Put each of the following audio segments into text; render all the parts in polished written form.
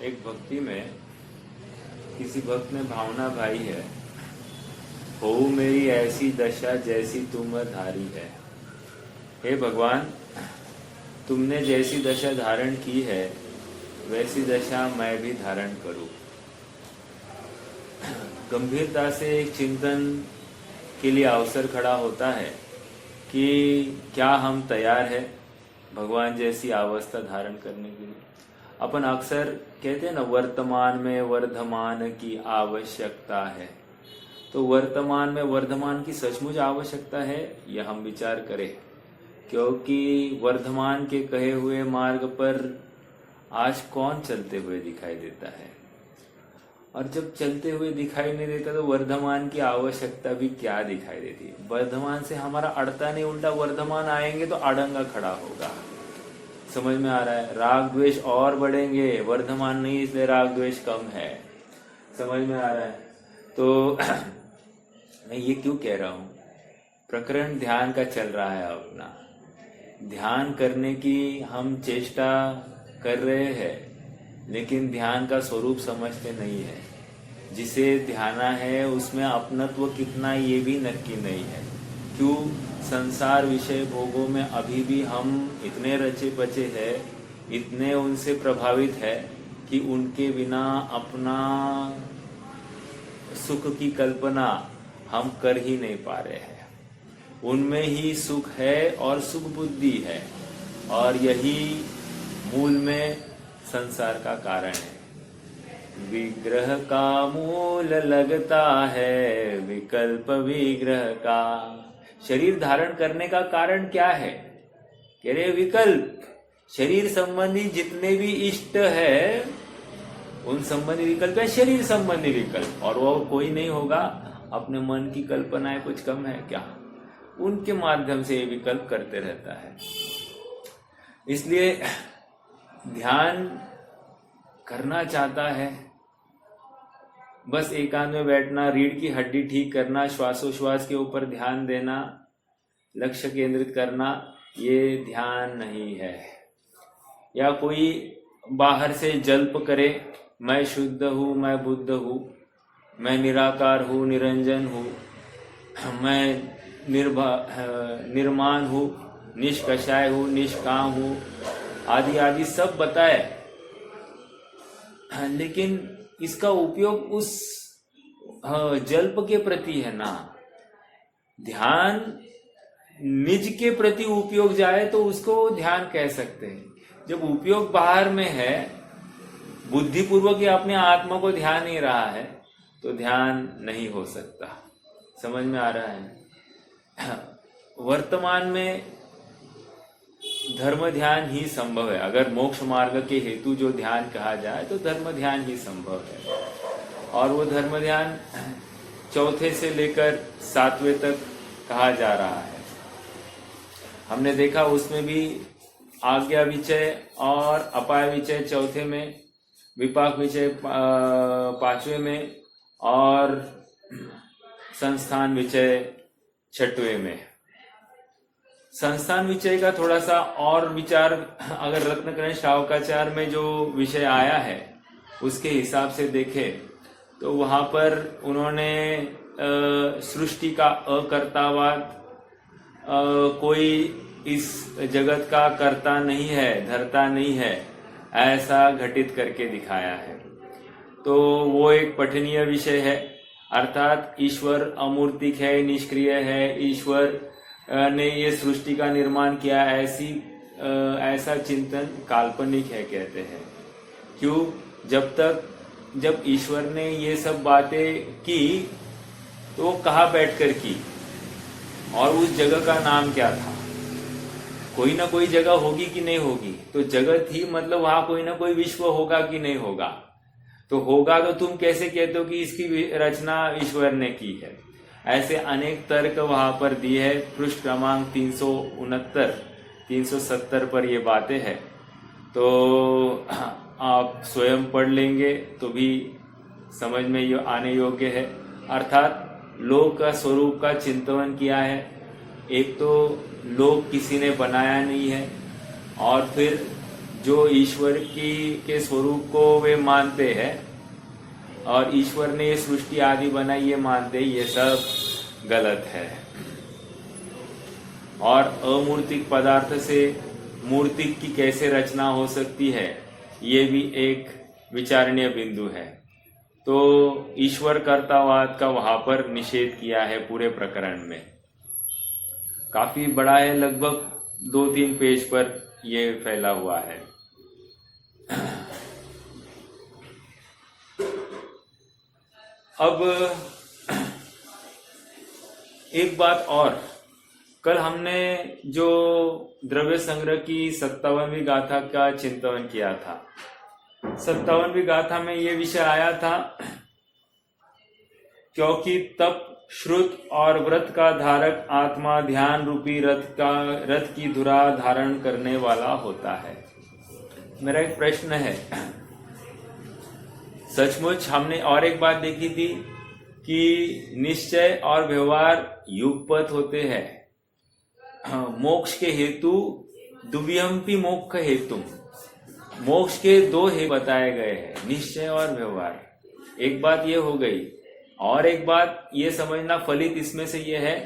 एक भक्ति में किसी भक्त ने भावना भाई है, हो मेरी ऐसी दशा जैसी तुम धारी है। हे भगवान, तुमने जैसी दशा धारण की है वैसी दशा मैं भी धारण करूं। गंभीरता से एक चिंतन के लिए अवसर खड़ा होता है कि क्या हम तैयार हैं भगवान जैसी अवस्था धारण करने के लिए। अपन अक्सर कहते हैं ना, वर्तमान में वर्धमान की आवश्यकता है। तो वर्तमान में वर्धमान की सचमुच आवश्यकता है, यह हम विचार करें, क्योंकि वर्धमान के कहे हुए मार्ग पर आज कौन चलते हुए दिखाई देता है, और जब चलते हुए दिखाई नहीं देता तो वर्धमान की आवश्यकता भी क्या दिखाई देती है। वर्धमान से हमारा अड़ता नहीं, उल्टा वर्धमान आएंगे तो अड़ंगा खड़ा होगा। समझ में आ रहा है? राग द्वेष और बढ़ेंगे, वर्धमान नहीं इसलिए राग द्वेष कम है। समझ में आ रहा है? तो मैं ये क्यों कह रहा हूं, प्रकरण ध्यान का चल रहा है। अपना ध्यान करने की हम चेष्टा कर रहे हैं, लेकिन ध्यान का स्वरूप समझते नहीं है। जिसे ध्याना है उसमें अपनत्व कितना ये भी नक्की नहीं है। क्यों? संसार विषय भोगों में अभी भी हम इतने रचे बचे हैं, इतने उनसे प्रभावित है कि उनके बिना अपना सुख की कल्पना हम कर ही नहीं पा रहे हैं। उनमें ही सुख है और सुख बुद्धि है, और यही मूल में संसार का कारण है। विग्रह का मूल लगता है विकल्प विग्रह का। शरीर धारण करने का कारण क्या है? कह रहे विकल्प। शरीर संबंधी जितने भी इष्ट है उन संबंधी विकल्प है, शरीर संबंधी विकल्प, और वो कोई नहीं होगा। अपने मन की कल्पनाएं कुछ कम है क्या? उनके माध्यम से ये विकल्प करते रहता है। इसलिए ध्यान करना चाहता है, बस एकांत में बैठना, रीढ़ की हड्डी ठीक करना, श्वासोश्वास के ऊपर ध्यान देना, लक्ष्य केंद्रित करना, ये ध्यान नहीं है। या कोई बाहर से जल्प करे, मैं शुद्ध हूं, मैं बुद्ध हूं, मैं निराकार हूं, निरंजन हूं, मैं निर्माण हूं, निष्कषाय हूं, निष्काम हूं, आदि आदि सब बताए, लेकिन इसका उपयोग उस जल्प के प्रति है ना। ध्यान निज के प्रति उपयोग जाए तो उसको ध्यान कह सकते हैं। जब उपयोग बाहर में है, बुद्धिपूर्वक ही अपने आत्मा को ध्यान नहीं रहा है, तो ध्यान नहीं हो सकता। समझ में आ रहा है? वर्तमान में धर्म ध्यान ही संभव है। अगर मोक्ष मार्ग के हेतु जो ध्यान कहा जाए तो धर्म ध्यान ही संभव है, और वो धर्म ध्यान चौथे से लेकर 7वें तक कहा जा रहा है। हमने देखा उसमें भी आज्ञा विचय और अपाय विचय चौथे में, विपाक विचय 5वें में, और संस्थान विचय 6वें में। संस्थान विचय का थोड़ा सा और विचार अगर रत्नकरण श्रावकाचार में जो विषय आया है उसके हिसाब से देखें तो वहां पर उन्होंने सृष्टि का अकर्तावाद, कोई इस जगत का कर्ता नहीं है, धर्ता नहीं है, ऐसा घटित करके दिखाया है। तो वो एक पठनीय विषय है। अर्थात ईश्वर अमूर्तिक है, निष्क्रिय है, ईश्वर ने ये सृष्टि का निर्माण किया, ऐसा चिंतन काल्पनिक है कहते हैं। क्यों? जब ईश्वर ने ये सब बातें की तो वो कहाँ बैठकर की, और उस जगह का नाम क्या था? कोई ना कोई जगह होगी कि नहीं होगी? तो जगत ही मतलब वहां कोई ना कोई विश्व होगा कि नहीं होगा? तो होगा तो तुम कैसे कहते हो कि इसकी रचना ईश्वर ने की है? ऐसे अनेक तर्क वहां पर दिए है। पृष्ठ क्रमांक 369 370 पर ये बातें हैं, तो आप स्वयं पढ़ लेंगे तो भी समझ में आने योग्य है। अर्थात लोक का स्वरूप का चिंतन किया है। एक तो लोक किसी ने बनाया नहीं है, और फिर जो ईश्वर के स्वरूप को वे मानते हैं और ईश्वर ने ये सृष्टि आदि बनाई ये मानते हैं, ये सब गलत है। और अमूर्तिक पदार्थ से मूर्तिक की कैसे रचना हो सकती है, ये भी एक विचारणीय बिंदु है। तो ईश्वर कर्तावाद का वहां पर निषेध किया है पूरे प्रकरण में। काफी बड़ा है, लगभग 2-3 पेज पर ये फैला हुआ है। अब एक बात और, कल हमने जो द्रव्य संग्रह की 57वीं गाथा का चिंतन किया था। 57वीं गाथा में ये विषय आया था, क्योंकि तप, श्रुत और व्रत का धारक आत्मा ध्यान रूपी रथ की धुरा धारण करने वाला होता है। मेरा एक प्रश्न है, सचमुच हमने और एक बात देखी थी कि निश्चय और व्यवहार युगपत होते हैं। मोक्ष के हेतु दुव्यम्पि मोक्ष हेतु, मोक्ष के 2 हे बताए गए हैं, निश्चय और व्यवहार। एक बात ये हो गई, और एक बात ये समझना फलित इसमें से ये है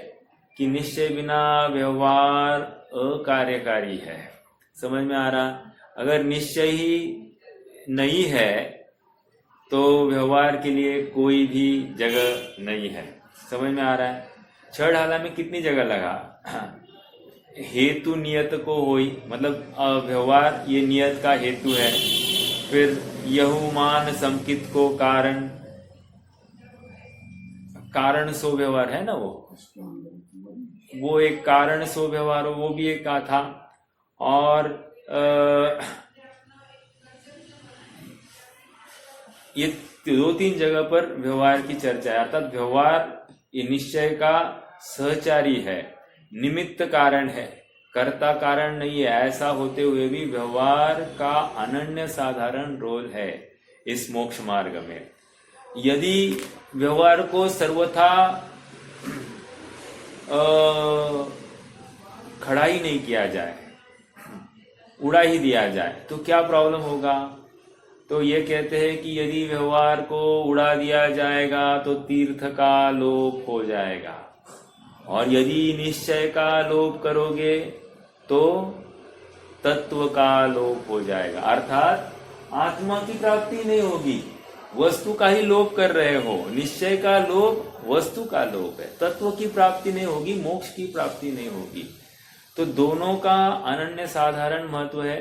कि निश्चय बिना व्यवहार अकार्यकारी है। समझ में आ रहा? अगर निश्चय ही नहीं है तो व्यवहार के लिए कोई भी जगह नहीं है। समझ में आ रहा है? छह ढाला में कितनी जगह लगा? हेतु नियत को होई, मतलब व्यवहार ये नियत का हेतु है। फिर यहुमान संकित को कारण, कारण सो व्यवहार है ना, वो एक कारण सो व्यवहार हो, वो भी एक का था। और ये 2-3 जगह पर व्यवहार की चर्चा है। अर्थात व्यवहार ये निश्चय का सहचारी है, निमित्त कारण है, कर्ता कारण नहीं है। ऐसा होते हुए भी व्यवहार का अनन्य साधारण रोल है इस मोक्ष मार्ग में। यदि व्यवहार को सर्वथा खड़ा ही नहीं किया जाए, उड़ा ही दिया जाए, तो क्या प्रॉब्लम होगा? तो ये कहते हैं कि यदि व्यवहार को उड़ा दिया जाएगा तो तीर्थ का लोप हो जाएगा, और यदि निश्चय का लोप करोगे तो तत्व का लोप हो जाएगा। अर्थात आत्मा की प्राप्ति नहीं होगी, वस्तु का ही लोप कर रहे हो। निश्चय का लोप वस्तु का लोप है, तत्व की प्राप्ति नहीं होगी, मोक्ष की प्राप्ति नहीं होगी। तो दोनों का अनन्य साधारण महत्व है।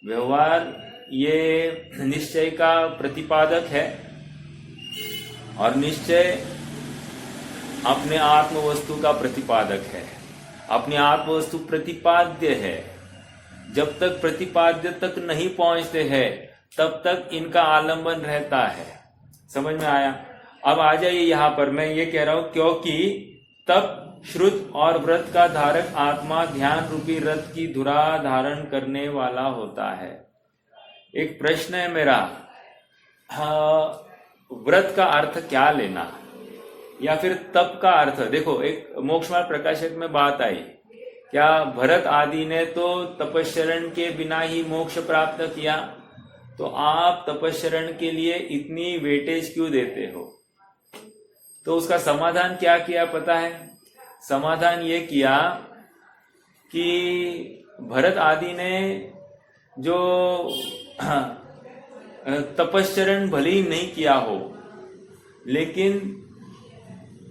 व्यवहार ये निश्चय का प्रतिपादक है और निश्चय अपने आत्म वस्तु का प्रतिपादक है। अपने आत्म वस्तु प्रतिपाद्य है। जब तक प्रतिपाद्य तक नहीं पहुंचते हैं तब तक इनका आलंबन रहता है। समझ में आया? अब आ जाइए यहां पर, मैं ये कह रहा हूं क्योंकि तब श्रुत और व्रत का धारक आत्मा ध्यान रूपी रथ की धुरा धारण करने वाला होता है। एक प्रश्न है मेरा, व्रत का अर्थ क्या लेना, या फिर तप का अर्थ? देखो, एक मोक्षमार्ग प्रकाशक में बात आई, क्या भरत आदि ने तो तपश्चरण के बिना ही मोक्ष प्राप्त किया, तो आप तपश्चरण के लिए इतनी वेटेज क्यों देते हो? तो उसका समाधान क्या किया पता है? समाधान ये किया कि भरत आदि ने जो तपश्चरण भले ही नहीं किया हो, लेकिन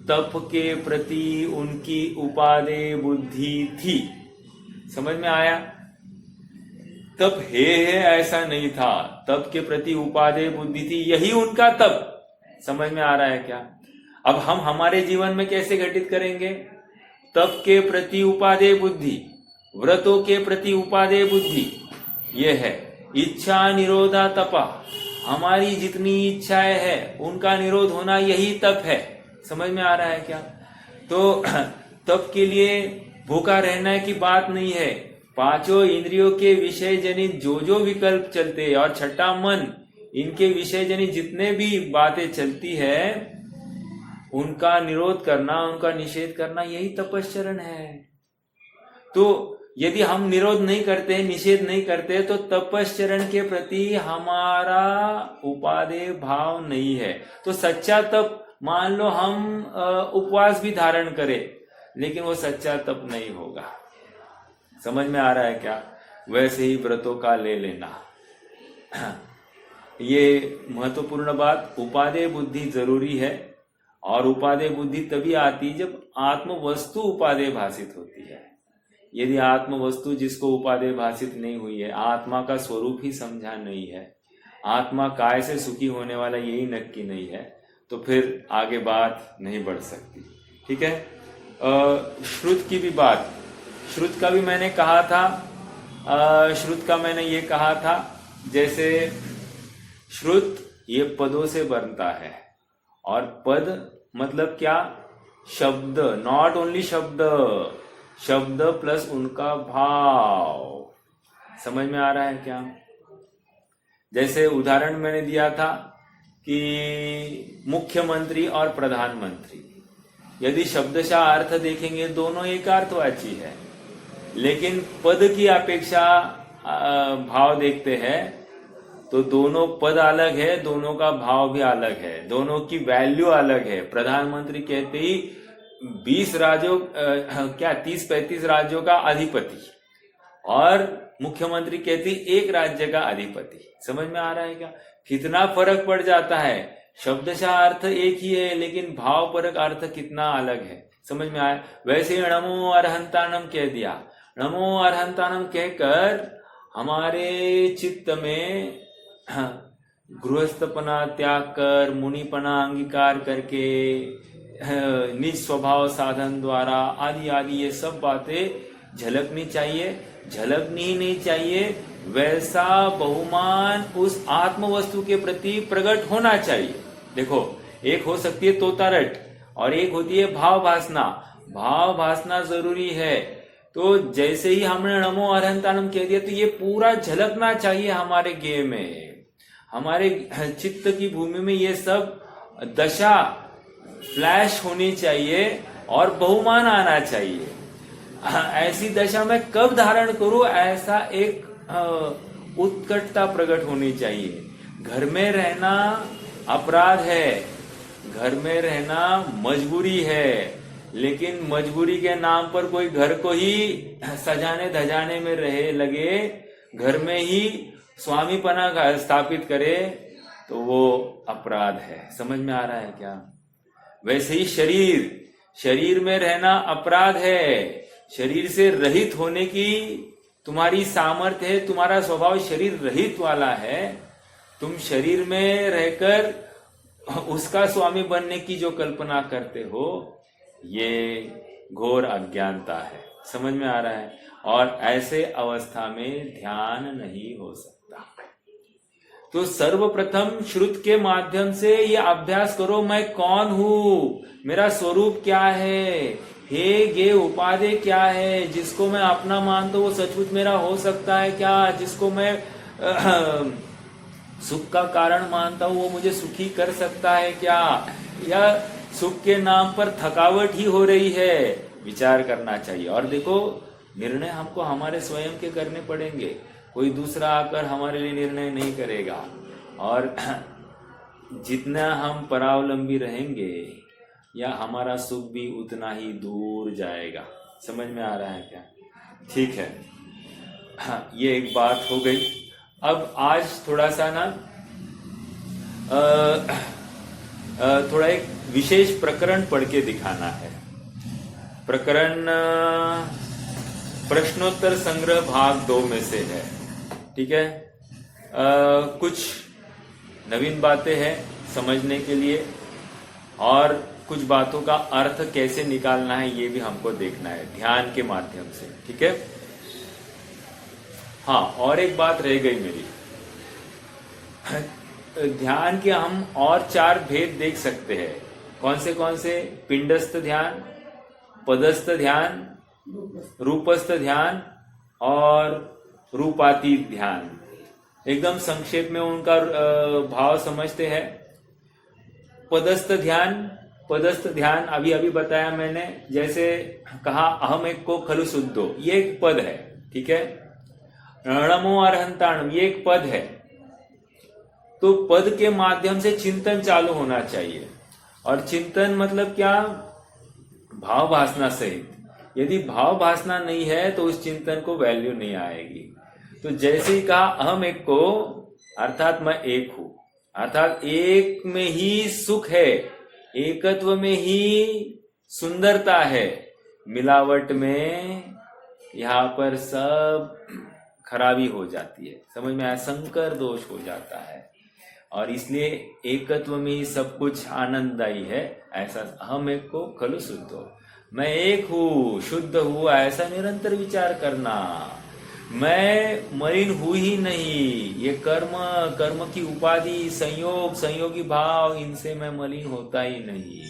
तप के प्रति उनकी उपादेय बुद्धि थी। समझ में आया? तप है ऐसा नहीं था, तप के प्रति उपादेय बुद्धि थी, यही उनका तप। समझ में आ रहा है क्या? अब हम हमारे जीवन में कैसे घटित करेंगे? तप के प्रति उपादेय बुद्धि, व्रतों के प्रति उपादेय बुद्धि, ये है इच्छा निरोधा तपा। हमारी जितनी इच्छाएं है उनका निरोध होना, यही तप है। समझ में आ रहा है क्या? तो तप के लिए भूखा रहना की बात नहीं है। पांचों इंद्रियों के विषय जनित जो विकल्प चलते हैं, और छठा मन, इनके विषय जनित जितने भी बातें चलती है उनका निरोध करना, उनका निषेध करना, यही तपश्चरण है। तो यदि हम निरोध नहीं करते, निषेध नहीं करते, तो तपश्चरण के प्रति हमारा उपादेय भाव नहीं है। तो सच्चा तप, मान लो हम उपवास भी धारण करें, लेकिन वो सच्चा तप नहीं होगा। समझ में आ रहा है क्या? वैसे ही व्रतों का ले लेना, ये महत्वपूर्ण बात। उपादेय बुद्धि जरूरी है, और उपादेय बुद्धि तभी आती जब आत्म वस्तु उपादेय भाषित होती है। यदि आत्म वस्तु जिसको उपादेय भाषित नहीं हुई है, आत्मा का स्वरूप ही समझा नहीं है, आत्मा काय से सुखी होने वाला यही नक्की नहीं है, तो फिर आगे बात नहीं बढ़ सकती। ठीक है। श्रुत की भी बात, श्रुत का भी मैंने कहा था, श्रुत का मैंने ये कहा था, जैसे श्रुत ये पदों से बनता है, और पद मतलब क्या? शब्द, नॉट ओनली शब्द, शब्द प्लस उनका भाव। समझ में आ रहा है क्या? जैसे उदाहरण मैंने दिया था कि मुख्यमंत्री और प्रधानमंत्री, यदि शब्दशः अर्थ देखेंगे दोनों एक अर्थवाची है, लेकिन पद की अपेक्षा भाव देखते हैं तो दोनों पद अलग है, दोनों का भाव भी अलग है, दोनों की वैल्यू अलग है। प्रधानमंत्री कहते ही 20 राज्यों 30-35 राज्यों का अधिपति, और मुख्यमंत्री कहती एक राज्य का अधिपति। समझ में आ रहा है क्या? कितना फर्क पड़ जाता है। शब्दशः अर्थ एक ही है, लेकिन भाव परक अर्थ कितना अलग है। समझ में आया? वैसे ही नमो अरहंतानम कह दिया, नमो अरहंतानम कहकर हमारे चित्त में गृहस्थपना त्याग कर, मुनिपना अंगीकार करके, निज स्वभाव साधन द्वारा आदि आदि ये सब बातें झलकनी चाहिए। झलकनी ही नहीं चाहिए, वैसा बहुमान उस आत्म वस्तु के प्रति प्रकट होना चाहिए। देखो, एक हो सकती है तोतारट और एक होती है भाव भासना। भाव भासना जरूरी है। तो जैसे ही हमने नमो अरहंतानम कह दिया, तो ये पूरा झलकना चाहिए हमारे गेय में, हमारे चित्त की भूमि में ये सब दशा फ्लैश होनी चाहिए और बहुमान आना चाहिए। ऐसी दशा में कब धारण करूं, ऐसा एक उत्कटता प्रकट होनी चाहिए। घर में रहना अपराध है, घर में रहना मजबूरी है, लेकिन मजबूरी के नाम पर कोई घर को ही सजाने धजाने में रहे लगे, घर में ही स्वामीपना स्थापित करे, तो वो अपराध है। समझ में आ रहा है क्या? वैसे ही शरीर में रहना अपराध है। शरीर से रहित होने की तुम्हारी सामर्थ्य है, तुम्हारा स्वभाव शरीर रहित वाला है। तुम शरीर में रहकर उसका स्वामी बनने की जो कल्पना करते हो, ये घोर अज्ञानता है। समझ में आ रहा है? और ऐसे अवस्था में ध्यान नहीं हो सकता। तो सर्वप्रथम श्रुत के माध्यम से ये अभ्यास करो, मैं कौन हूं, मेरा स्वरूप क्या है, हे गे उपादेय क्या है, जिसको मैं अपना मानता हूं वो सचमुच मेरा हो सकता है क्या, जिसको मैं सुख का कारण मानता हूं वो मुझे सुखी कर सकता है क्या, या सुख के नाम पर थकावट ही हो रही है। विचार करना चाहिए। और देखो, निर्णय हमको हमारे स्वयं के करने पड़ेंगे, कोई दूसरा आकर हमारे लिए निर्णय नहीं करेगा। और जितना हम परावलंबी रहेंगे, या हमारा सुख भी उतना ही दूर जाएगा। समझ में आ रहा है क्या? ठीक है। हाँ, ये एक बात हो गई। अब आज थोड़ा सा ना थोड़ा एक विशेष प्रकरण पढ़ के दिखाना है। प्रकरण प्रश्नोत्तर संग्रह भाग 2 में से है। ठीक है। कुछ नवीन बातें हैं समझने के लिए, और कुछ बातों का अर्थ कैसे निकालना है ये भी हमको देखना है ध्यान के माध्यम से। ठीक है। हाँ, और एक बात रह गई मेरी। ध्यान के हम और 4 भेद देख सकते हैं। कौन से? पिंडस्थ ध्यान, पदस्थ ध्यान, रूपस्थ ध्यान और रूपातीत ध्यान। एकदम संक्षेप में उनका भाव समझते हैं। पदस्थ ध्यान पदस्थ ध्यान अभी अभी बताया मैंने, जैसे कहा अहम एक को खलु शुद्धो, ये एक पद है, ठीक है। नमो अरहंताणम, ये एक पद है। तो पद के माध्यम से चिंतन चालू होना चाहिए। और चिंतन मतलब क्या? भाव भासना सहित। यदि भाव भासना नहीं है तो उस चिंतन को वैल्यू नहीं आएगी। तो जैसे ही कहा अहम एक को, अर्थात मैं एक हूं, अर्थात एक में ही सुख है, एकत्व में ही सुंदरता है। मिलावट में यहाँ पर सब खराबी हो जाती है, समझ में आया? संकर दोष हो जाता है। और इसलिए एकत्व में ही सब कुछ आनंददायी है। ऐसा अहम एक को खलु शुद्धो, मैं एक हूँ, शुद्ध हूँ, ऐसा निरंतर विचार करना। मैं मलिन हूँ ही नहीं, ये कर्म की उपाधि, संयोग, संयोगी भाव, इनसे मैं मलिन होता ही नहीं।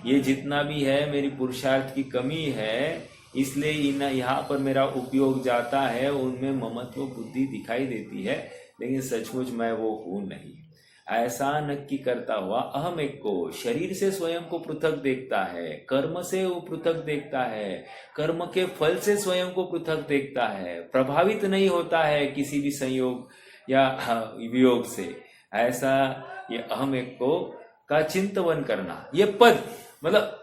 ये जितना भी है मेरी पुरुषार्थ की कमी है, इसलिए यहाँ पर मेरा उपयोग जाता है, उनमें ममत्व बुद्धि दिखाई देती है, लेकिन सचमुच मैं वो हूं नहीं। ऐसा नक्की करता हुआ अहम एक को शरीर से स्वयं को पृथक देखता है, कर्म से वो पृथक देखता है, कर्म के फल से स्वयं को पृथक देखता है, प्रभावित नहीं होता है किसी भी संयोग या वियोग से। ऐसा ये अहम एक को का चिंतन करना। ये पद मतलब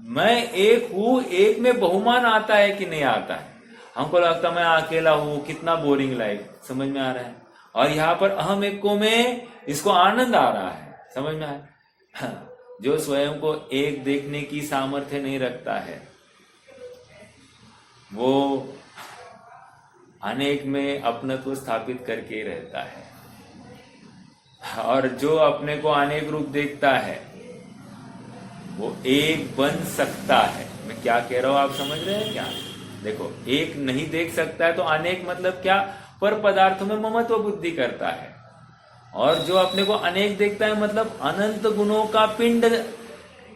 मैं एक हूं, एक में बहुमान आता है कि नहीं आता है? हमको लगता मैं अकेला हूं, कितना बोरिंग लाइफ, समझ में आ रहा है? और यहाँ पर अहम एक को में इसको आनंद आ रहा है, समझ में आया? जो स्वयं को एक देखने की सामर्थ्य नहीं रखता है, वो अनेक में अपनत्व स्थापित करके रहता है। और जो अपने को अनेक रूप देखता है, वो एक बन सकता है। मैं क्या कह रहा हूं, आप समझ रहे हैं क्या? देखो, एक नहीं देख सकता है तो अनेक मतलब क्या? पर पदार्थों में ममत्व बुद्धि करता है। और जो अपने को अनेक देखता है मतलब अनंत गुणों का पिंड,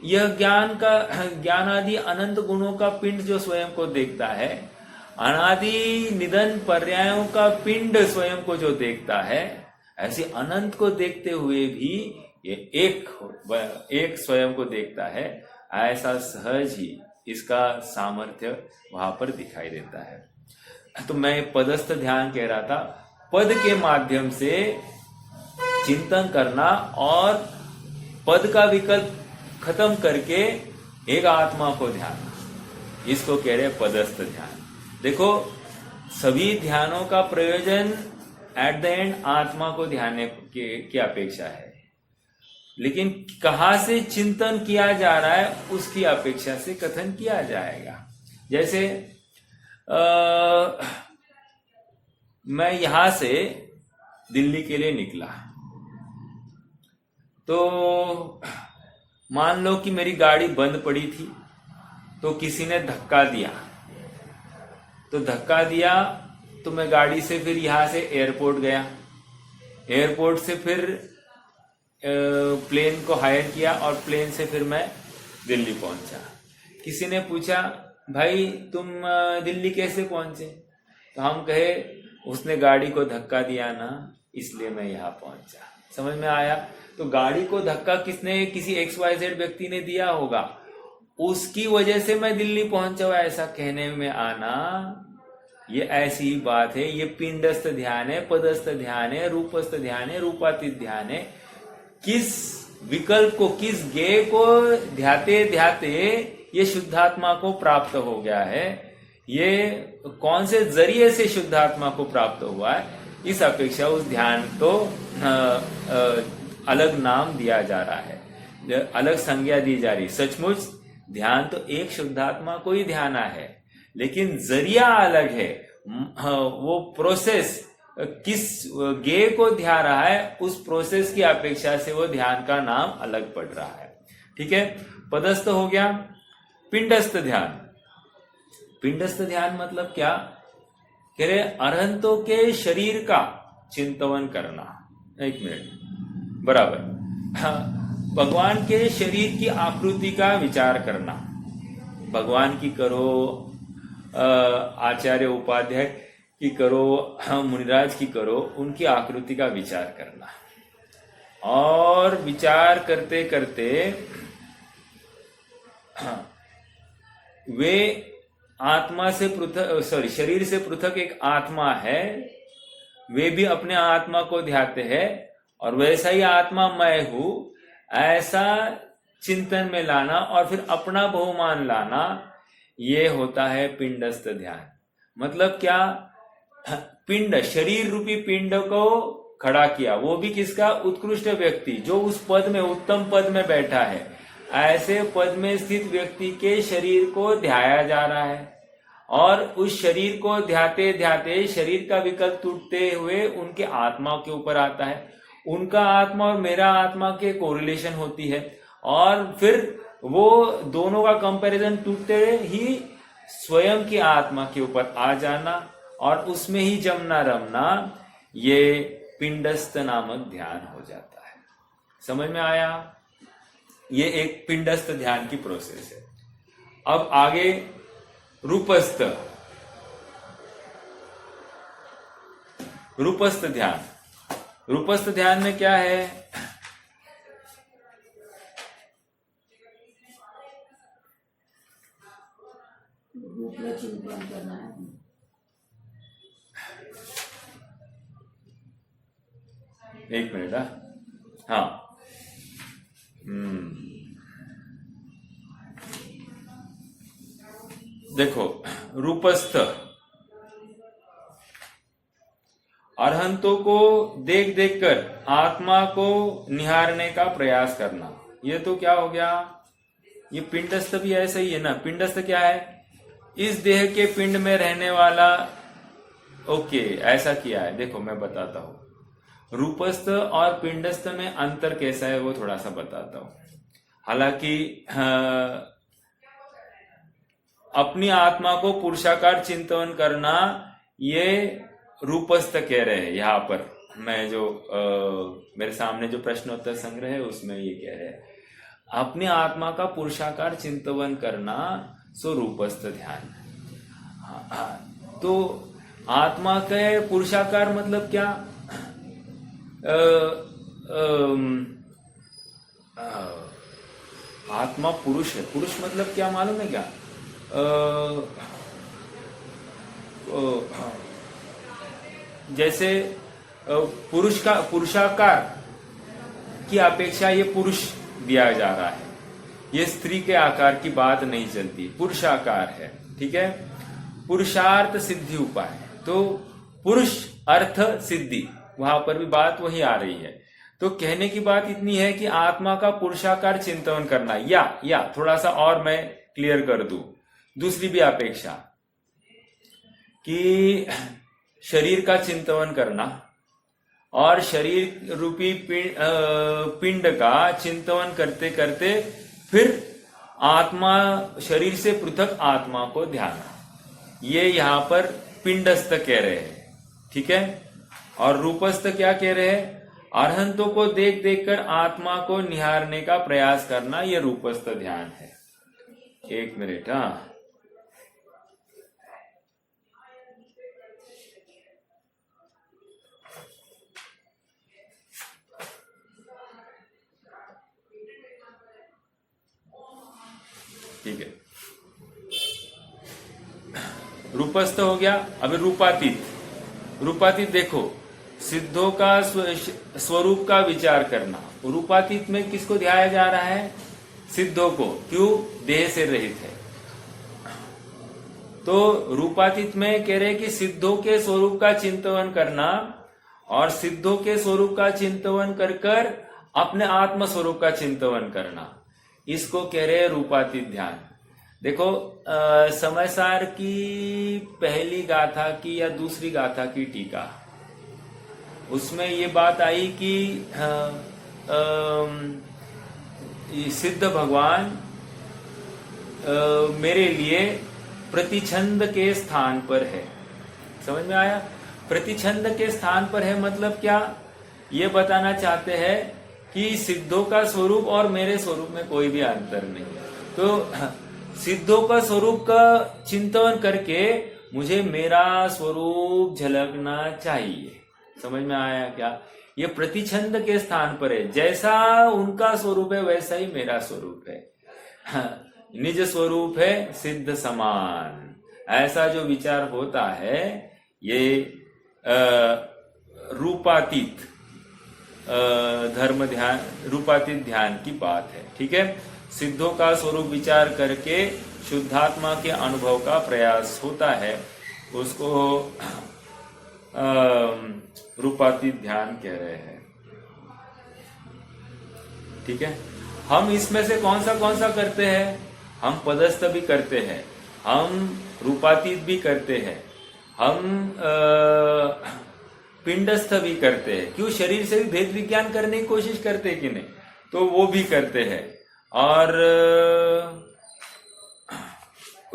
यह ज्ञान आदि अनंत गुणों का पिंड जो स्वयं को देखता है, अनादि निधन पर्यायों का पिंड स्वयं को जो देखता है, ऐसे अनंत को देखते हुए भी ये एक स्वयं को देखता है। ऐसा सहज ही इसका सामर्थ्य वहां पर दिखाई देता है। तो मैं पदस्थ ध्यान कह रहा था, पद के माध्यम से चिंतन करना और पद का विकल्प खत्म करके एक आत्मा को ध्यान, इसको कह रहे पदस्थ ध्यान। देखो, सभी ध्यानों का प्रयोजन एट द एंड आत्मा को ध्यान की अपेक्षा है, लेकिन कहाँ से चिंतन किया जा रहा है उसकी अपेक्षा से कथन किया जाएगा। जैसे मैं यहां से दिल्ली के लिए निकला, तो मान लो कि मेरी गाड़ी बंद पड़ी थी, तो किसी ने धक्का दिया, तो मैं गाड़ी से फिर यहां से एयरपोर्ट गया, एयरपोर्ट से फिर प्लेन को हायर किया और प्लेन से फिर मैं दिल्ली पहुंचा। किसी ने पूछा, भाई तुम दिल्ली कैसे पहुंचे? तो हम कहे, उसने गाड़ी को धक्का दिया ना, इसलिए मैं यहाँ पहुंचा। समझ में आया? तो गाड़ी को धक्का किसने, किसी XYZ व्यक्ति ने दिया होगा, उसकी वजह से मैं दिल्ली पहुंचा हुआ, ऐसा कहने में आना ये ऐसी ही बात है। ये पिंडस्थ ध्यान है, पदस्थ ध्यान है, रूपस्थ ध्यान है, रूपातीत ध्यान है। किस विकल्प को, किस ज्ञेय को ध्याते ध्याते ये शुद्धात्मा को प्राप्त हो गया है, ये कौन से जरिए से शुद्धात्मा को प्राप्त हुआ है, इस अपेक्षा उस ध्यान को अलग नाम दिया जा रहा है, अलग संज्ञा दी जा रही। सचमुच ध्यान तो एक शुद्धात्मा को ही ध्याना है, लेकिन जरिया अलग है। वो प्रोसेस किस ज्ञेय को ध्यान रहा है, उस प्रोसेस की अपेक्षा से वो ध्यान का नाम अलग पड़ रहा है। ठीक है, पदस्थ हो गया। पिंडस्थ ध्यान, पिंडस्थ ध्यान मतलब क्या? कह रहे अरहंतों के शरीर का चिंतन करना। एक मिनट, बराबर। हाँ, भगवान के शरीर की आकृति का विचार करना। भगवान की करो, आचार्य उपाध्याय की करो, मुनिराज की करो, उनकी आकृति का विचार करना। और विचार करते करते वे आत्मा से पृथक, शरीर से पृथक एक आत्मा है, वे भी अपने आत्मा को ध्याते हैं और वैसा ही आत्मा मैं हूं, ऐसा चिंतन में लाना और फिर अपना बहुमान लाना, ये होता है पिंडस्थ ध्यान। मतलब क्या, पिंड, शरीर रूपी पिंड को खड़ा किया, वो भी किसका, उत्कृष्ट व्यक्ति जो उस पद में, उत्तम पद में बैठा है, ऐसे पद में स्थित व्यक्ति के शरीर को ध्याया जा रहा है और उस शरीर को ध्याते ध्याते शरीर का विकल्प टूटते हुए उनके आत्मा के ऊपर आता है, उनका आत्मा और मेरा आत्मा के कोरिलेशन होती है और फिर वो दोनों का कंपैरिजन टूटते ही स्वयं की आत्मा के ऊपर आ जाना और उसमें ही जमना रमना, ये पिंडस्थ नामक ध्यान हो जाता है। समझ में आया? ये एक पिंडस्थ ध्यान की प्रोसेस है। अब आगे रूपस्थ, रूपस्थ ध्यान। रूपस्थ ध्यान में क्या है, रूप में चिंतन करना है। एक मिनट, हाँ, देखो, रूपस्थ अरहंतों को देख देख कर आत्मा को निहारने का प्रयास करना, ये तो क्या हो गया, ये पिंडस्थ भी ऐसा ही है ना। पिंडस्थ क्या है, इस देह के पिंड में रहने वाला। ओके, ऐसा किया है, देखो मैं बताता हूं। रूपस्थ और पिंडस्थ में अंतर कैसा है वो थोड़ा सा बताता हूं। हालांकि अपनी आत्मा को पुरुषाकार चिंतन करना, ये रूपस्थ कह रहे हैं। यहाँ पर मैं जो मेरे सामने जो प्रश्नोत्तर संग्रह है उसमें ये कह रहे हैं, अपनी आत्मा का पुरुषाकार चिंतन करना सो रूपस्थ ध्यान। तो आत्मा के पुरुषाकार मतलब क्या, आत्मा पुरुष है। पुरुष मतलब क्या मालूम है क्या, जैसे पुरुष का पुरुषाकार की अपेक्षा ये पुरुष दिया जा रहा है, ये स्त्री के आकार की बात नहीं चलती, पुरुषाकार है, ठीक है। पुरुषार्थ सिद्धि उपाय, तो पुरुष अर्थ सिद्धि, वहां पर भी बात वही आ रही है। तो कहने की बात इतनी है कि आत्मा का पुरुषाकार चिंतन करना, या थोड़ा सा और मैं क्लियर कर दूं, दूसरी भी अपेक्षा कि शरीर का चिंतन करना और शरीर रूपी पिंड का चिंतन करते करते फिर आत्मा, शरीर से पृथक आत्मा को ध्यान, ये यहां पर पिंडस्थ कह रहे हैं, ठीक है। और रूपस्थ क्या कह रहे हैं, अरहंतों को देख देख कर आत्मा को निहारने का प्रयास करना, ये रूपस्थ ध्यान है। एक मिनट, हाँ, ठीक है। रूपस्थ हो गया। अब रूपातीत, रूपातीत देखो, सिद्धों का स्वरूप का विचार करना। रूपातीत में किसको ध्याया जा रहा है, सिद्धों को, क्यों, देह से रहित है। तो रूपातीत में कह रहे कि सिद्धों के स्वरूप का चिंतन करना और सिद्धों के स्वरूप का चिंतन कर कर अपने आत्म स्वरूप का चिंतन करना, इसको कह रहे रूपातीत ध्यान। देखो, समयसार की पहली गाथा की या दूसरी गाथा की टीका, उसमें ये बात आई कि सिद्ध भगवान मेरे लिए प्रतिछंद के स्थान पर है। समझ में आया? प्रतिछंद के स्थान पर है मतलब क्या, ये बताना चाहते हैं कि सिद्धों का स्वरूप और मेरे स्वरूप में कोई भी अंतर नहीं। तो सिद्धों का स्वरूप का चिंतन करके मुझे मेरा स्वरूप झलकना चाहिए। समझ में आया क्या? ये प्रतिछंद के स्थान पर है, जैसा उनका स्वरूप है वैसा ही मेरा स्वरूप है। निज स्वरूप है सिद्ध समान। ऐसा जो विचार होता है ये रूपातीत धर्म ध्यान, रूपातीत ध्यान की बात है। ठीक है, सिद्धों का स्वरूप विचार करके शुद्धात्मा के अनुभव का प्रयास होता है, उसको रूपातीत ध्यान कह रहे हैं। ठीक है, हम इसमें से कौन सा करते हैं? हम पदस्थ भी करते हैं, हम रूपातीत भी करते हैं, हम पिंडस्थ भी करते हैं। क्यों? शरीर से भी भेद विज्ञान करने की कोशिश करते हैं कि नहीं, तो वो भी करते हैं, और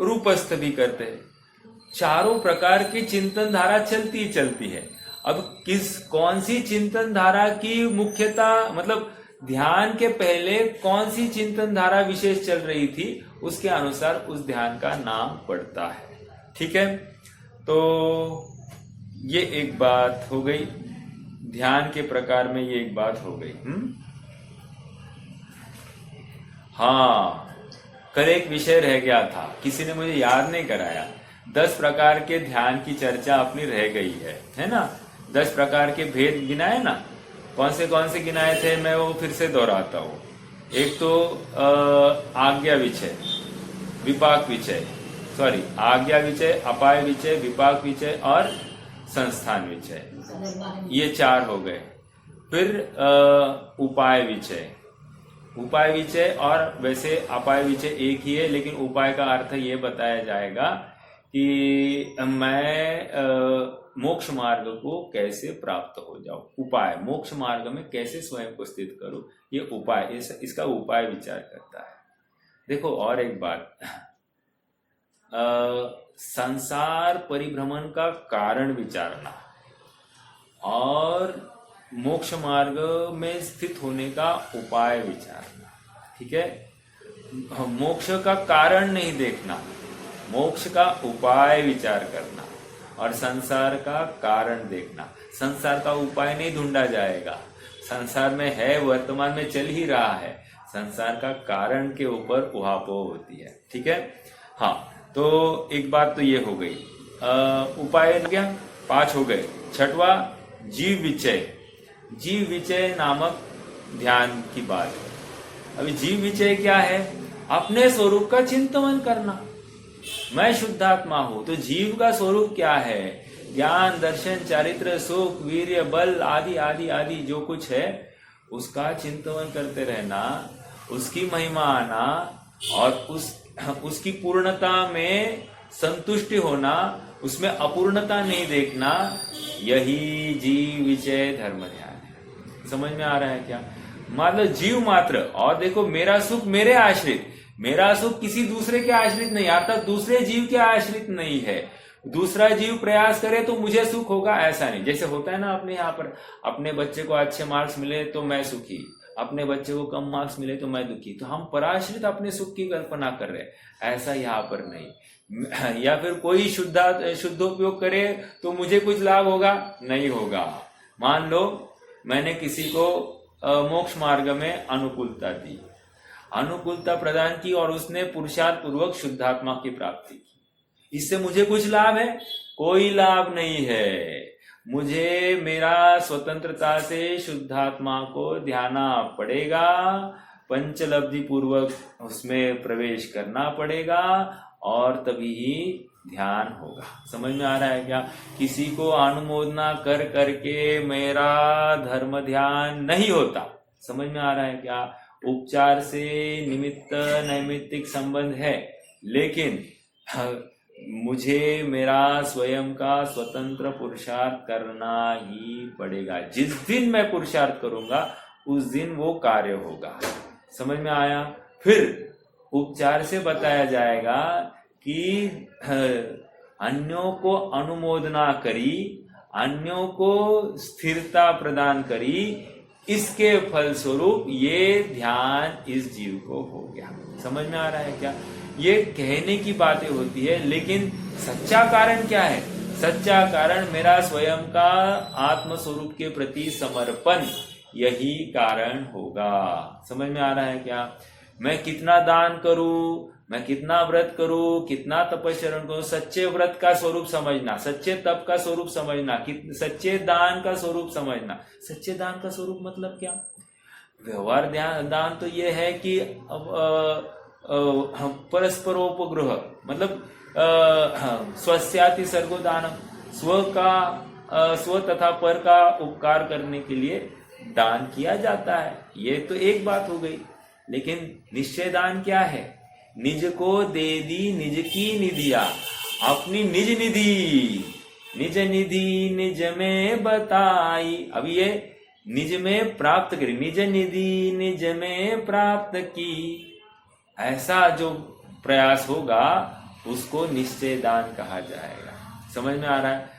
रूपस्थ भी करते हैं। चारों प्रकार की चिंतन धारा चलती है। अब कौन सी चिंतन धारा की मुख्यता, मतलब ध्यान के पहले कौन सी चिंतन धारा विशेष चल रही थी, उसके अनुसार उस ध्यान का नाम पड़ता है। ठीक है, तो ये एक बात हो गई, ध्यान के प्रकार में ये एक बात हो गई। हाँ, कल एक विषय रह गया था, किसी ने मुझे याद नहीं कराया। 10 प्रकार के ध्यान की चर्चा अपनी रह गई है ना। 10 प्रकार के भेद गिनाए ना, कौन से गिनाए थे, मैं वो फिर से दोहराता हूं। एक तो आज्ञा विचय, विपाक विचय, आज्ञा विचय, अपाय विचय, विपाक विचय और संस्थान विचय, ये 4 हो गए। फिर उपाय विचय, और वैसे अपाय विचय एक ही है, लेकिन उपाय का अर्थ ये बताया जाएगा कि मैं मोक्ष मार्ग को कैसे प्राप्त हो जाऊं। उपाय, मोक्ष मार्ग में कैसे स्वयं को स्थित करूं, ये उपाय, इसका उपाय विचार करता है। देखो और एक बात, संसार परिभ्रमण का कारण विचारना और मोक्ष मार्ग में स्थित होने का उपाय विचारना। ठीक है, मोक्ष का कारण नहीं देखना, मोक्ष का उपाय विचार करना, और संसार का कारण देखना। संसार का उपाय नहीं ढूंढा जाएगा, संसार में है, वर्तमान में चल ही रहा है, संसार का कारण के ऊपर उहापोह होती है। ठीक है, हाँ, तो एक बात तो ये हो गई, उपाय क्या, 5 हो गए। 6वां जीव विचय नामक ध्यान की बात है। अभी जीव विचय क्या है? अपने स्वरूप का चिंतन करना। मैं शुद्धात्मा हूं, तो जीव का स्वरूप क्या है? ज्ञान, दर्शन, चारित्र, सुख, वीर्य, बल आदि आदि आदि जो कुछ है, उसका चिंतन करते रहना, उसकी महिमा आना, और उसकी पूर्णता में संतुष्टि होना, उसमें अपूर्णता नहीं देखना, यही जीव विचय धर्म ध्यान है। समझ में आ रहा है क्या? मतलब जीव मात्र, और देखो मेरा सुख मेरे आश्रित, मेरा सुख किसी दूसरे के आश्रित नहीं, अर्थात दूसरे जीव के आश्रित नहीं है। दूसरा जीव प्रयास करे तो मुझे सुख होगा, ऐसा नहीं। जैसे होता है ना अपने यहाँ पर, अपने बच्चे को अच्छे मार्क्स मिले तो मैं सुखी, अपने बच्चे को कम मार्क्स मिले तो मैं दुखी, तो हम पराश्रित अपने सुख की कल्पना कर रहे हैं, ऐसा यहाँ पर नहीं। या फिर कोई शुद्धोपयोग करे तो मुझे कुछ लाभ होगा, नहीं होगा। मान लो मैंने किसी को मोक्ष मार्ग में अनुकूलता दी, अनुकूलता प्रदान की, और उसने पुरुषार्थ पूर्वक शुद्धात्मा की प्राप्ति की, इससे मुझे कुछ लाभ है? कोई लाभ नहीं है। मुझे मेरा स्वतंत्रता से शुद्धात्मा को ध्याना पड़ेगा, पंचलब्धि पूर्वक उसमें प्रवेश करना पड़ेगा, और तभी ही ध्यान होगा। समझ में आ रहा है क्या? किसी को अनुमोदना कर करके मेरा धर्म ध्यान नहीं होता। समझ में आ रहा है क्या? उपचार से निमित्त नैमित्तिक संबंध है, लेकिन मुझे मेरा स्वयं का स्वतंत्र पुरुषार्थ करना ही पड़ेगा। जिस दिन मैं पुरुषार्थ करूंगा उस दिन वो कार्य होगा। समझ में आया? फिर उपचार से बताया जाएगा कि अन्यों को अनुमोदना करी, अन्यों को स्थिरता प्रदान करी, इसके फलस्वरूप ये ध्यान इस जीव को हो गया। समझ में आ रहा है क्या? ये कहने की बातें होती है, लेकिन सच्चा कारण क्या है? सच्चा कारण मेरा स्वयं का आत्म स्वरूप के प्रति समर्पण, यही कारण होगा। समझ में आ रहा है क्या? मैं कितना दान करूं, मैं कितना व्रत करूं, कितना तपस्चरण करूं, सच्चे व्रत का स्वरूप समझना, सच्चे तप का स्वरूप समझना, सच्चे दान का स्वरूप समझना। सच्चे दान का स्वरूप मतलब क्या? व्यवहार दान तो ये है कि परस्परोपग्रह, मतलब स्वस्याति सर्गो दानम, स्व तथा पर का उपकार करने के लिए दान किया जाता है। ये तो एक बात हो गई। लेकिन निश्चय दान क्या है? निज को दे दी निज की निधिया, अपनी निज निधि निज में बताई। अब ये निज में प्राप्त करी, निज निधि निज में प्राप्त की, ऐसा जो प्रयास होगा उसको निश्चय दान कहा जाएगा। समझ में आ रहा है?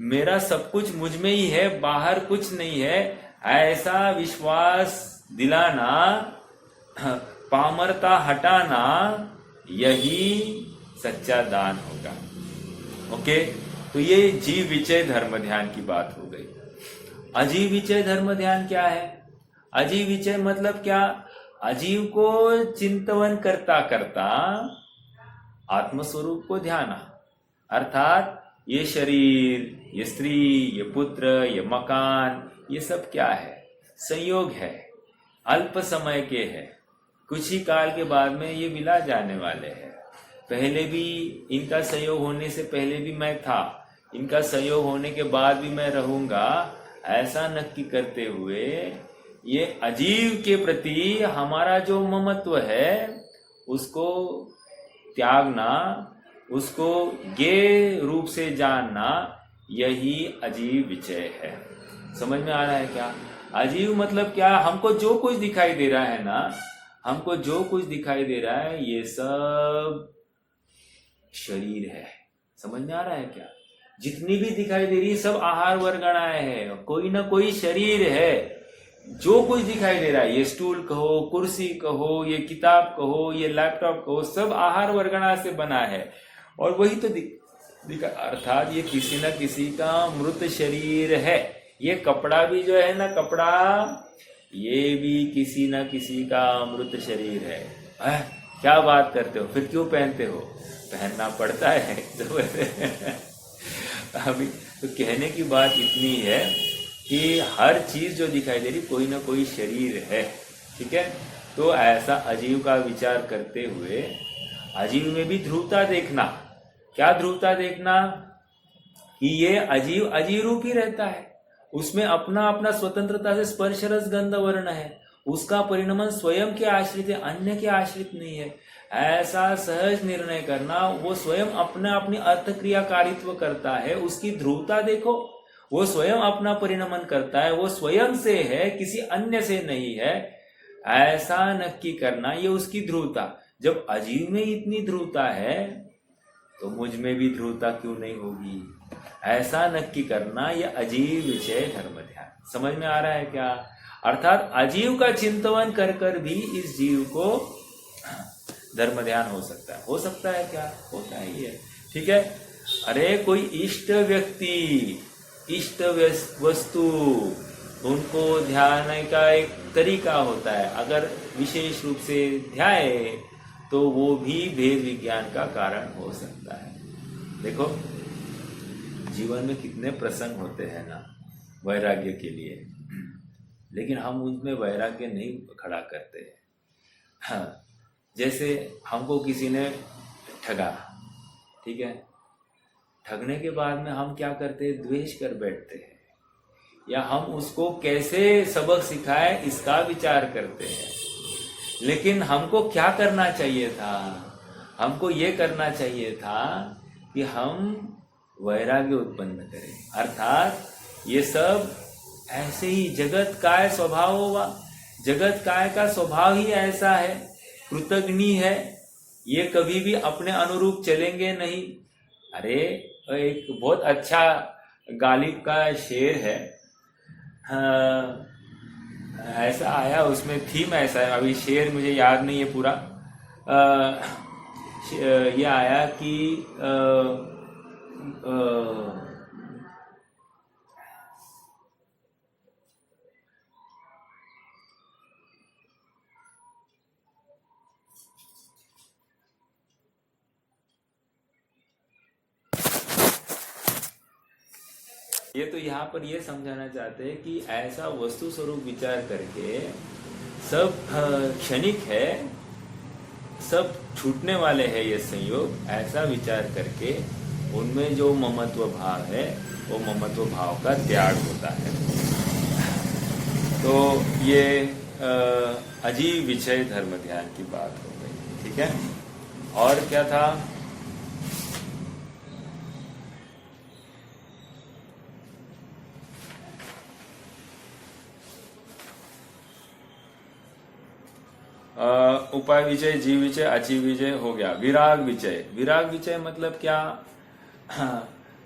मेरा सब कुछ मुझ में ही है, बाहर कुछ नहीं है, ऐसा विश्वास दिलाना, पामरता हटाना, यही सच्चा दान होगा। ओके, तो ये जीव विचय धर्म ध्यान की बात हो गई। अजीव विचय धर्म ध्यान क्या है? अजीव विचय मतलब क्या? अजीव को चिंतन करता करता आत्मस्वरूप को ध्याना, अर्थात ये शरीर, ये स्त्री, ये पुत्र, ये मकान, ये सब क्या है? संयोग है, अल्प समय के है, कुछ ही काल के बाद में ये मिला जाने वाले हैं। पहले भी इनका संयोग होने से पहले भी मैं था, इनका संयोग होने के बाद भी मैं रहूंगा, ऐसा नक्की करते हुए ये अजीव के प्रति हमारा जो ममत्व है उसको त्यागना, उसको ये रूप से जानना, यही अजीव विचय है। समझ में आ रहा है क्या? अजीव मतलब क्या? हमको जो कुछ दिखाई दे रहा है ना, हमको जो कुछ दिखाई दे रहा है, ये सब शरीर है। समझ में आ रहा है क्या? जितनी भी दिखाई दे रही है सब आहार वर्गणाएं हैं, कोई ना कोई शरीर है। जो कुछ दिखाई दे रहा है, ये स्टूल कहो, कुर्सी कहो, ये किताब कहो, ये लैपटॉप कहो, सब आहार वर्गणा से बना है। और वही तो अर्थात ये किसी न किसी का मृत शरीर है। ये कपड़ा भी जो है ना, कपड़ा ये भी किसी न किसी का मृत शरीर है। क्या बात करते हो? फिर क्यों पहनते हो? पहनना पड़ता है तो अभी तो कहने की बात इतनी है कि हर चीज जो दिखाई दे रही कोई ना कोई शरीर है। ठीक है, तो ऐसा अजीव का विचार करते हुए अजीव में भी ध्रुवता देखना। क्या ध्रुवता देखना? कि ये अजीव अजीव रूप ही रहता है, उसमें अपना अपना स्वतंत्रता से स्पर्श रस गंध वर्ण है, उसका परिणमन स्वयं के आश्रित है, अन्य के आश्रित नहीं है। ऐसा सहज निर्णय करना, वो स्वयं अपना अपनी अर्थ क्रियाकारित्व करता है, उसकी ध्रुवता देखो। वो स्वयं अपना परिणमन करता है, वो स्वयं से है, किसी अन्य से नहीं है, ऐसा नक्की करना, ये उसकी ध्रुवता। जब अजीव में इतनी ध्रुवता है तो मुझ में भी ध्रुवता क्यों नहीं होगी? ऐसा नक्की करना, यह अजीव विषय धर्म ध्यान। समझ में आ रहा है क्या? अर्थात अजीव का चिंतन कर कर भी इस जीव को धर्म ध्यान हो सकता है। हो सकता है क्या? होता ही है। ठीक है, अरे कोई इष्ट व्यक्ति, इष्ट वस्तु, उनको ध्यान का एक तरीका होता है। अगर विशेष रूप से ध्याए तो वो भी भेद विज्ञान का कारण हो सकता है। देखो जीवन में कितने प्रसंग होते हैं ना वैराग्य के लिए, लेकिन हम उनमें वैराग्य नहीं खड़ा करते हैं। हाँ, जैसे हमको किसी ने ठगा, ठीक है, ठगने के बाद में हम क्या करते हैं? द्वेष कर बैठते हैं, या हम उसको कैसे सबक सिखाए इसका विचार करते हैं। लेकिन हमको क्या करना चाहिए था? हमको ये करना चाहिए था कि हम वैराग्य उत्पन्न करें। अर्थात ये सब ऐसे ही जगत काय स्वभाव होगा, जगत काय का स्वभाव ही ऐसा है, कृतघ्नि है, ये कभी भी अपने अनुरूप चलेंगे नहीं। अरे एक बहुत अच्छा गालिब का शेर है, ऐसा आया, उसमें थीम ऐसा है, अभी शेर मुझे याद नहीं है पूरा। ये आया कि ये तो यहाँ पर ये समझाना चाहते हैं कि ऐसा वस्तु स्वरूप विचार करके सब क्षणिक है, सब छूटने वाले हैं ये संयोग, ऐसा विचार करके उनमें जो ममत्व भाव है वो ममत्व भाव का त्याग होता है। तो ये अजीब विषय धर्म ध्यान की बात हो गई। ठीक है, और क्या था? उपाय विजय, जीव विजय, अजीव विजय हो गया। विराग विजय, विराग विजय मतलब क्या?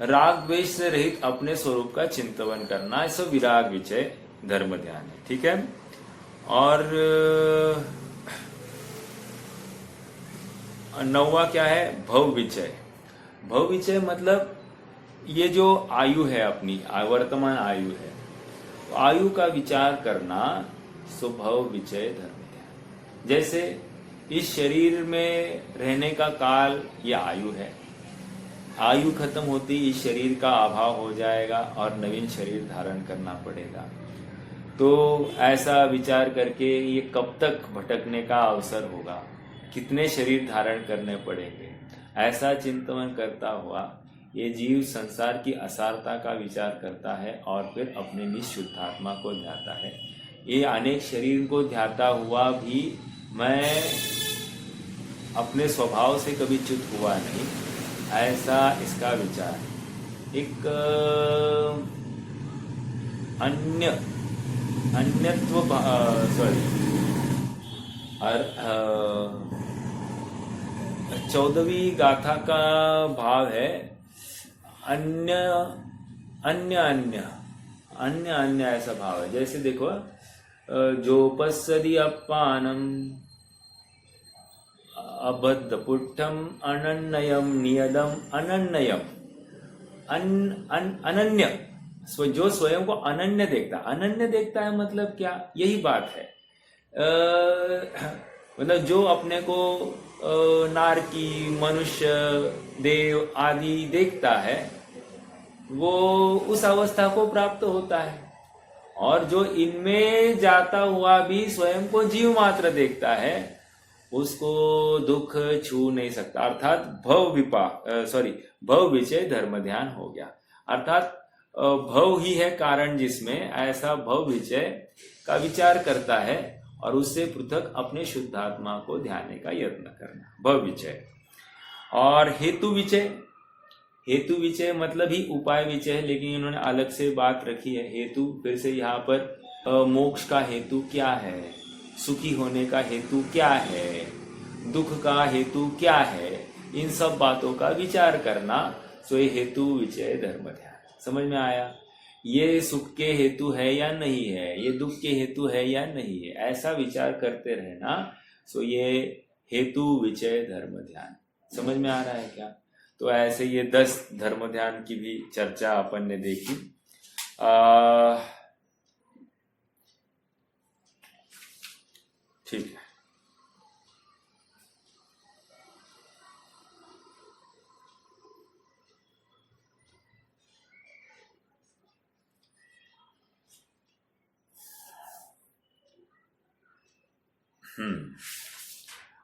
राग द्वेष से रहित अपने स्वरूप का चिंतन करना, ऐसा विराग विजय धर्म ध्यान है। ठीक है, और 9वां क्या है? भव विजय। भव विजय मतलब ये जो आयु है अपनी, वर्तमान आयु है, आयु का विचार करना, सो भव विजय धर्म। जैसे इस शरीर में रहने का काल ये आयु है, आयु खत्म होती इस शरीर का अभाव हो जाएगा और नवीन शरीर धारण करना पड़ेगा। तो ऐसा विचार करके ये कब तक भटकने का अवसर होगा, कितने शरीर धारण करने पड़ेंगे, ऐसा चिंतन करता हुआ ये जीव संसार की असारता का विचार करता है और फिर अपने निःशुद्धात्मा को ध्याता है। ये अनेक शरीर को ध्याता हुआ भी मैं अपने स्वभाव से कभी च्युत हुआ नहीं, ऐसा इसका विचार। एक अन्यत्व, सॉरी, 14वीं गाथा का भाव है अन्य अन्य अन्य अन्य अन्य, ऐसा भाव है। जैसे देखो, जोपस्सदि अपानम अबद्ध पुट्ठम अनन्यम नियदम अनन्यम अनन्य, जो स्वयं को अनन्य देखता, अनन्य देखता है मतलब क्या? यही बात है। मतलब जो अपने को नारकी, मनुष्य, देव आदि देखता है वो उस अवस्था को प्राप्त होता है, और जो इनमें जाता हुआ भी स्वयं को जीव मात्र देखता है उसको दुख छू नहीं सकता। अर्थात भव विजय धर्म ध्यान हो गया। अर्थात भव ही है कारण, जिसमें ऐसा भव विजय का विचार करता है और उससे पृथक अपने शुद्धात्मा को ध्यान का यत्न करना, भव विजय। और हेतु विजय, हेतु विजय मतलब ही उपाय विजय है, लेकिन इन्होंने अलग से बात रखी है। हेतु फिर से यहाँ पर मोक्ष का हेतु क्या है, सुखी होने का हेतु क्या है, दुख का हेतु क्या है, इन सब बातों का विचार करना, सो ये हेतु विजय धर्म ध्यान। समझ में आया? ये सुख के हेतु है या नहीं है, ये दुख के हेतु है या नहीं है, ऐसा विचार करते रहना, सो ये हेतु विजय धर्म ध्यान। समझ में आ रहा है क्या? तो ऐसे ये 10 धर्म ध्यान की भी चर्चा अपन ने देखी। ठीक है,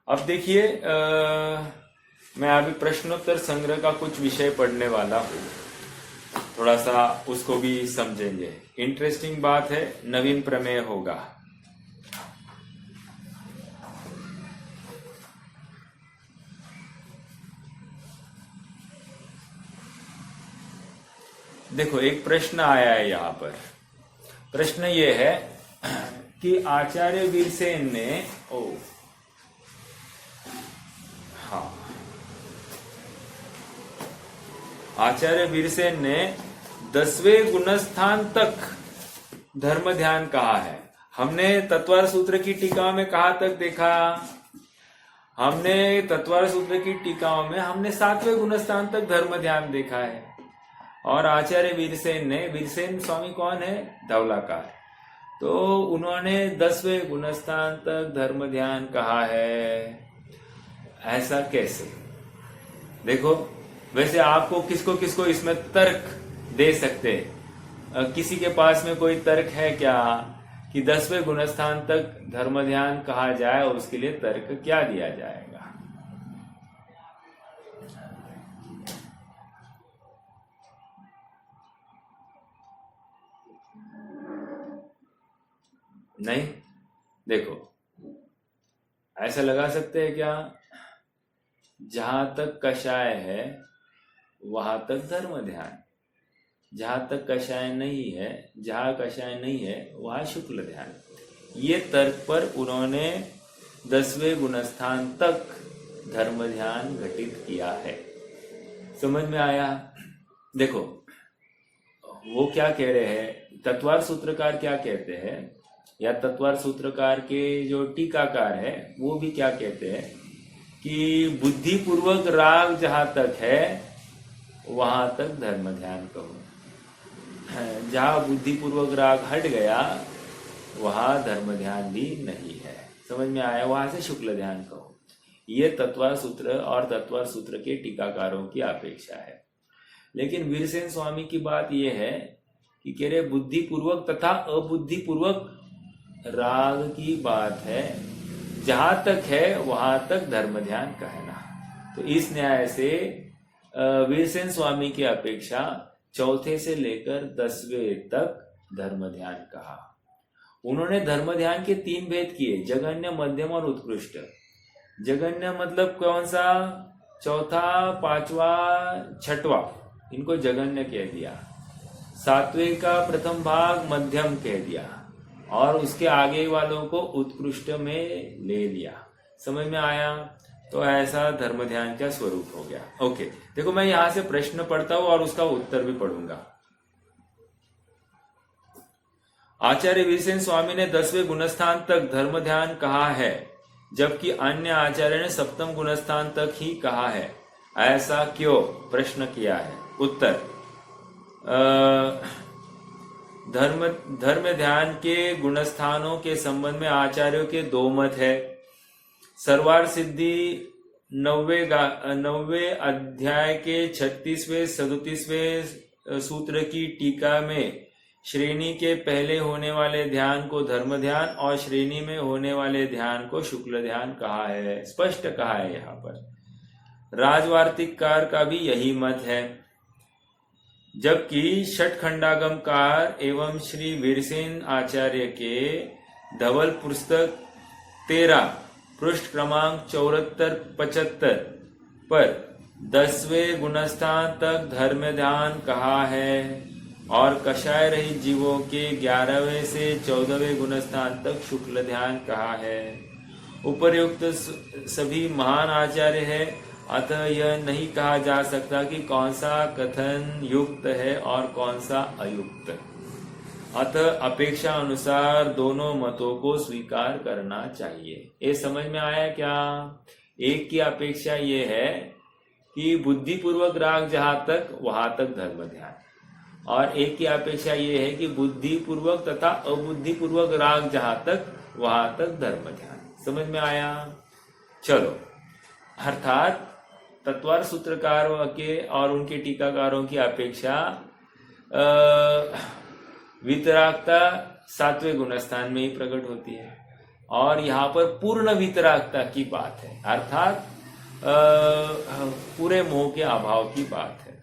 अब देखिए, मैं अभी प्रश्नोत्तर संग्रह का कुछ विषय पढ़ने वाला हूँ, थोड़ा सा उसको भी समझेंगे। इंटरेस्टिंग बात है, नवीन प्रमेय होगा। देखो, एक प्रश्न आया है यहाँ पर। प्रश्न ये है कि आचार्य वीरसेन ने आचार्य वीरसेन ने 10वें गुणस्थान तक धर्म ध्यान कहा है। हमने तत्वार सूत्र की टीकाओं में कहाँ तक देखा? हमने तत्वार सूत्र की टीकाओं में हमने 7वें गुणस्थान तक धर्म ध्यान देखा है। और आचार्य वीरसेन ने, वीरसेन स्वामी कौन है? धवलाकार। तो उन्होंने 10वें गुणस्थान तक धर्म ध्यान कहा है। ऐसा कैसे? देखो, वैसे आपको किसको किसको इसमें तर्क दे सकते हैं, किसी के पास में कोई तर्क है क्या कि 10वें गुणस्थान तक धर्म ध्यान कहा जाए और उसके लिए तर्क क्या दिया जाएगा? नहीं? देखो, ऐसा लगा सकते हैं क्या, जहां तक कषाय है वहां तक धर्म ध्यान, जहां तक कषाय नहीं है, जहां कषाय नहीं है वहां शुक्ल ध्यान। ये तर्क पर उन्होंने 10वें गुणस्थान तक धर्म ध्यान घटित किया है। समझ में आया? देखो, वो क्या कह रहे हैं, तत्वार सूत्रकार क्या कहते हैं, या तत्वार सूत्रकार के जो टीकाकार है वो भी क्या कहते हैं कि बुद्धिपूर्वक राग जहां तक है वहां तक धर्म ध्यान कहो, जहां बुद्धिपूर्वक राग हट गया वहां धर्म ध्यान भी नहीं है। समझ में आया? वहां से शुक्ल ध्यान कहो। ये तत्वार सूत्र और तत्वार सूत्र के टीकाकारों की अपेक्षा है। लेकिन वीरसेन स्वामी की बात यह है कि कह रहे बुद्धिपूर्वक तथा अबुद्धिपूर्वक राग की बात है, जहां तक है वहां तक धर्म ध्यान कहना। तो इस न्याय से वीरसेन स्वामी की अपेक्षा चौथे से लेकर 10वें तक धर्म ध्यान कहा। उन्होंने धर्म ध्यान के 3 भेद किए, जघन्य, मध्यम और उत्कृष्ट। जघन्य मतलब कौन सा? चौथा, 5वां, 6वां, इनको जघन्य कह दिया। 7वें का प्रथम भाग मध्यम कह दिया और उसके आगे वालों को उत्कृष्ट में ले लिया। समझ में आया? तो ऐसा धर्म ध्यान का स्वरूप हो गया। ओके, देखो मैं यहां से प्रश्न पढ़ता हूं और उसका उत्तर भी पढ़ूंगा। आचार्य वीरसेन स्वामी ने 10वें गुणस्थान तक धर्म ध्यान कहा है, जबकि अन्य आचार्य ने 7वें गुणस्थान तक ही कहा है। ऐसा क्यों? प्रश्न किया है। उत्तर, धर्म ध्यान के गुणस्थानों के संबंध में आचार्यों के 2 मत है। सर्वार सिद्धि 9वें अध्याय के 36वें 37वें सूत्र की टीका में श्रेणी के पहले होने वाले ध्यान को धर्म ध्यान और श्रेणी में होने वाले ध्यान को शुक्ल ध्यान कहा है। स्पष्ट कहा है यहाँ पर। राजवार्तिककार का भी यही मत है, जबकि षटखंडागमकार एवं श्री वीरसेन आचार्य के धवल पुस्तक 13 पृष्ठ क्रमांक 74-75 पर 10वें गुणस्थान तक धर्म ध्यान कहा है और कषाय रहित जीवों के 11वें से 14वें गुणस्थान तक शुक्ल ध्यान कहा है। उपर्युक्त सभी महान आचार्य है, अतः यह नहीं कहा जा सकता कि कौन सा कथन युक्त है और कौन सा अयुक्त। अतः अपेक्षा अनुसार दोनों मतों को स्वीकार करना चाहिए। ये समझ में आया क्या? एक की अपेक्षा ये है कि बुद्धिपूर्वक राग जहां तक वहां तक धर्म ध्यान, और एक की अपेक्षा ये है कि बुद्धिपूर्वक तथा अबुद्धिपूर्वक राग जहां तक वहां तक धर्म ध्यान। समझ में आया? चलो, अर्थात तत्वार सूत्रकारों के और उनके टीकाकारों की अपेक्षा वितरागता 7वें गुणस्थान में ही प्रकट होती है और यहाँ पर पूर्ण वितरागता की बात है, अर्थात पूरे मोह के अभाव की बात है।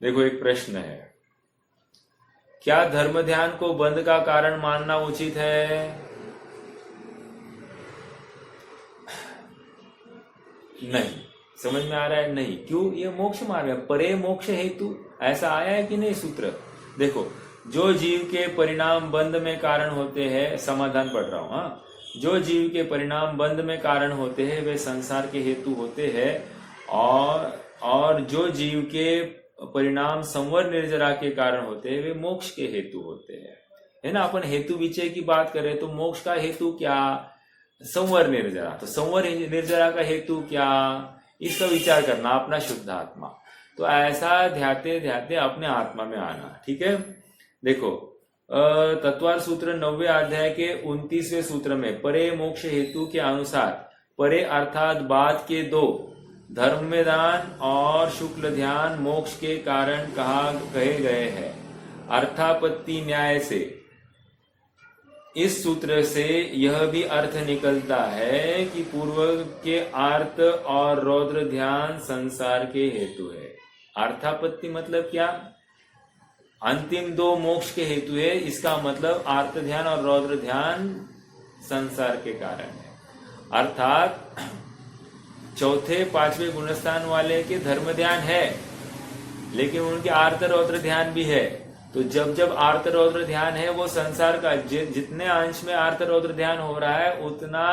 देखो, एक प्रश्न है, क्या धर्म ध्यान को बंध का कारण मानना उचित है? नहीं। समझ में आ रहा है? नहीं। क्यों? ये मोक्ष मार्ग है, परे मोक्ष हेतु, ऐसा आया है कि नहीं सूत्र? देखो, जो जीव के परिणाम बंध में कारण होते हैं, समाधान पढ़ रहा हूं, हाँ, जो जीव के परिणाम बंध में कारण होते हैं वे संसार के हेतु होते हैं, और जो जीव के परिणाम संवर निर्जरा के कारण होते हैं वे मोक्ष के हेतु होते हैं। है ना? अपन हेतु विचय की बात करें तो मोक्ष का हेतु क्या? संवर निर्जरा। तो संवर निर्जरा का हेतु क्या? इसका विचार करना, अपना शुद्ध आत्मा। तो ऐसा ध्याते ध्याते अपने आत्मा में आना। ठीक है? देखो, तत्वार सूत्र 9वें अध्याय के 29वें सूत्र में परे मोक्ष हेतु के अनुसार, परे अर्थात बाद के 2 धर्म ध्यान और शुक्ल ध्यान मोक्ष के कारण कहे गए हैं। अर्थापत्ति न्याय से इस सूत्र से यह भी अर्थ निकलता है कि पूर्व के आर्त और रौद्र ध्यान संसार के हेतु है। अर्थापत्ति मतलब क्या? अंतिम दो मोक्ष के हेतु है। इसका मतलब आर्त ध्यान और रौद्र ध्यान संसार के कारण है। अर्थात चौथे पांचवें गुणस्थान वाले के धर्म ध्यान है, लेकिन उनके आर्त रौद्र ध्यान भी है। तो जब जब आर्त रौद्र ध्यान है, वो संसार का जितने अंश में आर्त रौद्र ध्यान हो रहा है उतना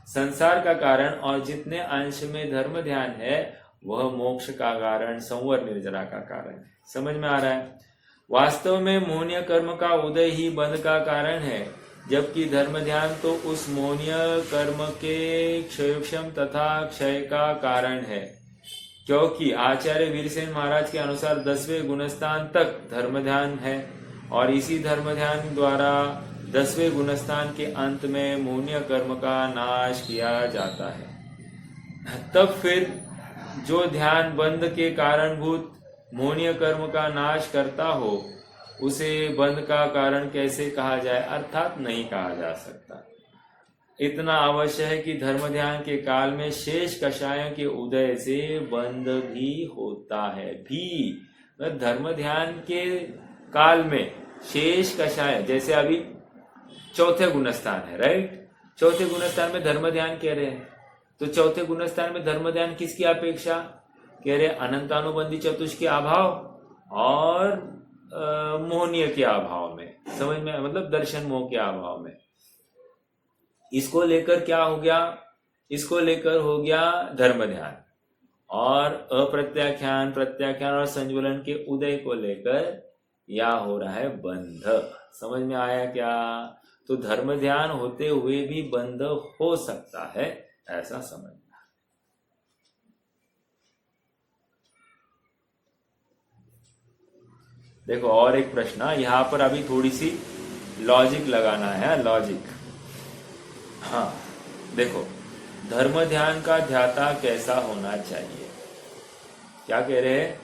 संसार का कारण, और जितने अंश में धर्म ध्यान है वह मोक्ष का कारण, संवर निर्जरा का कारण। समझ में आ रहा है? वास्तव में मोहनीय कर्म का उदय ही बंध का कारण है, जबकि धर्म ध्यान तो उस मोहनीय कर्म के क्षयक्षम तथा क्षय का कारण है। क्योंकि आचार्य वीरसेन महाराज के अनुसार 10वें गुणस्थान तक धर्म ध्यान है, और इसी धर्म ध्यान द्वारा 10वें गुणस्थान के अंत में मोहनीय कर्म का नाश किया जाता है। तब फिर जो ध्यान बंध के कारणभूत मोहनीय कर्म का नाश करता हो, उसे बंध का कारण कैसे कहा जाए? अर्थात नहीं कहा जा सकता। इतना अवश्य है कि धर्म ध्यान के काल में शेष कषायों के उदय से बंध भी होता है। धर्म ध्यान के काल में शेष कषाय, जैसे अभी चौथे गुणस्थान है, राइट? चौथे गुणस्थान में धर्म ध्यान कह रहे हैं, तो चौथे गुणस्थान में धर्म ध्यान किसकी अपेक्षा कह रहे? अनंतानुबंधी चतुष के अभाव और मोहनीय के अभाव में। समझ में? मतलब दर्शन मोह के अभाव में। इसको लेकर क्या हो गया? इसको लेकर हो गया धर्म ध्यान, और अप्रत्याख्यान, प्रत्याख्यान और संज्वलन के उदय को लेकर या हो रहा है बंध। समझ में आया क्या? तो धर्म ध्यान होते हुए भी बंध हो सकता है, ऐसा समझना। देखो और एक प्रश्न, यहां पर अभी थोड़ी सी लॉजिक लगाना है, लॉजिक। हाँ देखो, धर्म ध्यान का ध्याता कैसा होना चाहिए? क्या कह रहे हैं?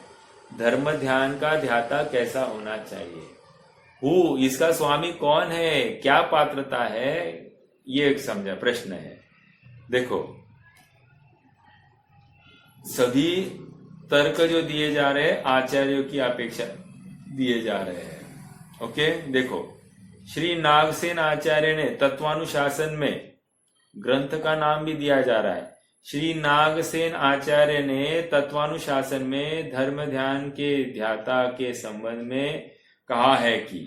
धर्म ध्यान का ध्याता कैसा होना चाहिए? इसका स्वामी कौन है, क्या पात्रता है, ये एक समझा प्रश्न है। देखो, सभी तर्क जो दिए जा रहे हैं आचार्यों की अपेक्षा दिए जा रहे हैं। ओके, देखो, श्री नागसेन आचार्य ने तत्वानुशासन में, ग्रंथ का नाम भी दिया जा रहा है, श्री नागसेन आचार्य ने तत्वानुशासन में धर्म ध्यान के ध्याता के संबंध में कहा है कि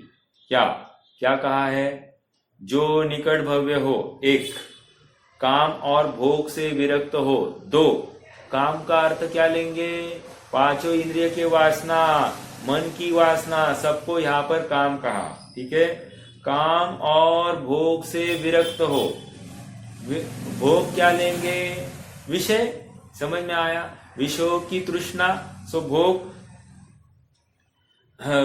क्या कहा है? जो निकट भव्य हो, 1, काम और भोग से विरक्त हो, 2, काम का अर्थ क्या लेंगे? 5 इंद्रिय के वासना, मन की वासना, सबको यहाँ पर काम कहा, ठीक है? काम और भोग से विरक्त हो, भोग क्या लेंगे? विषय। समझ में आया? विषयों की तृष्णा, सो भोग।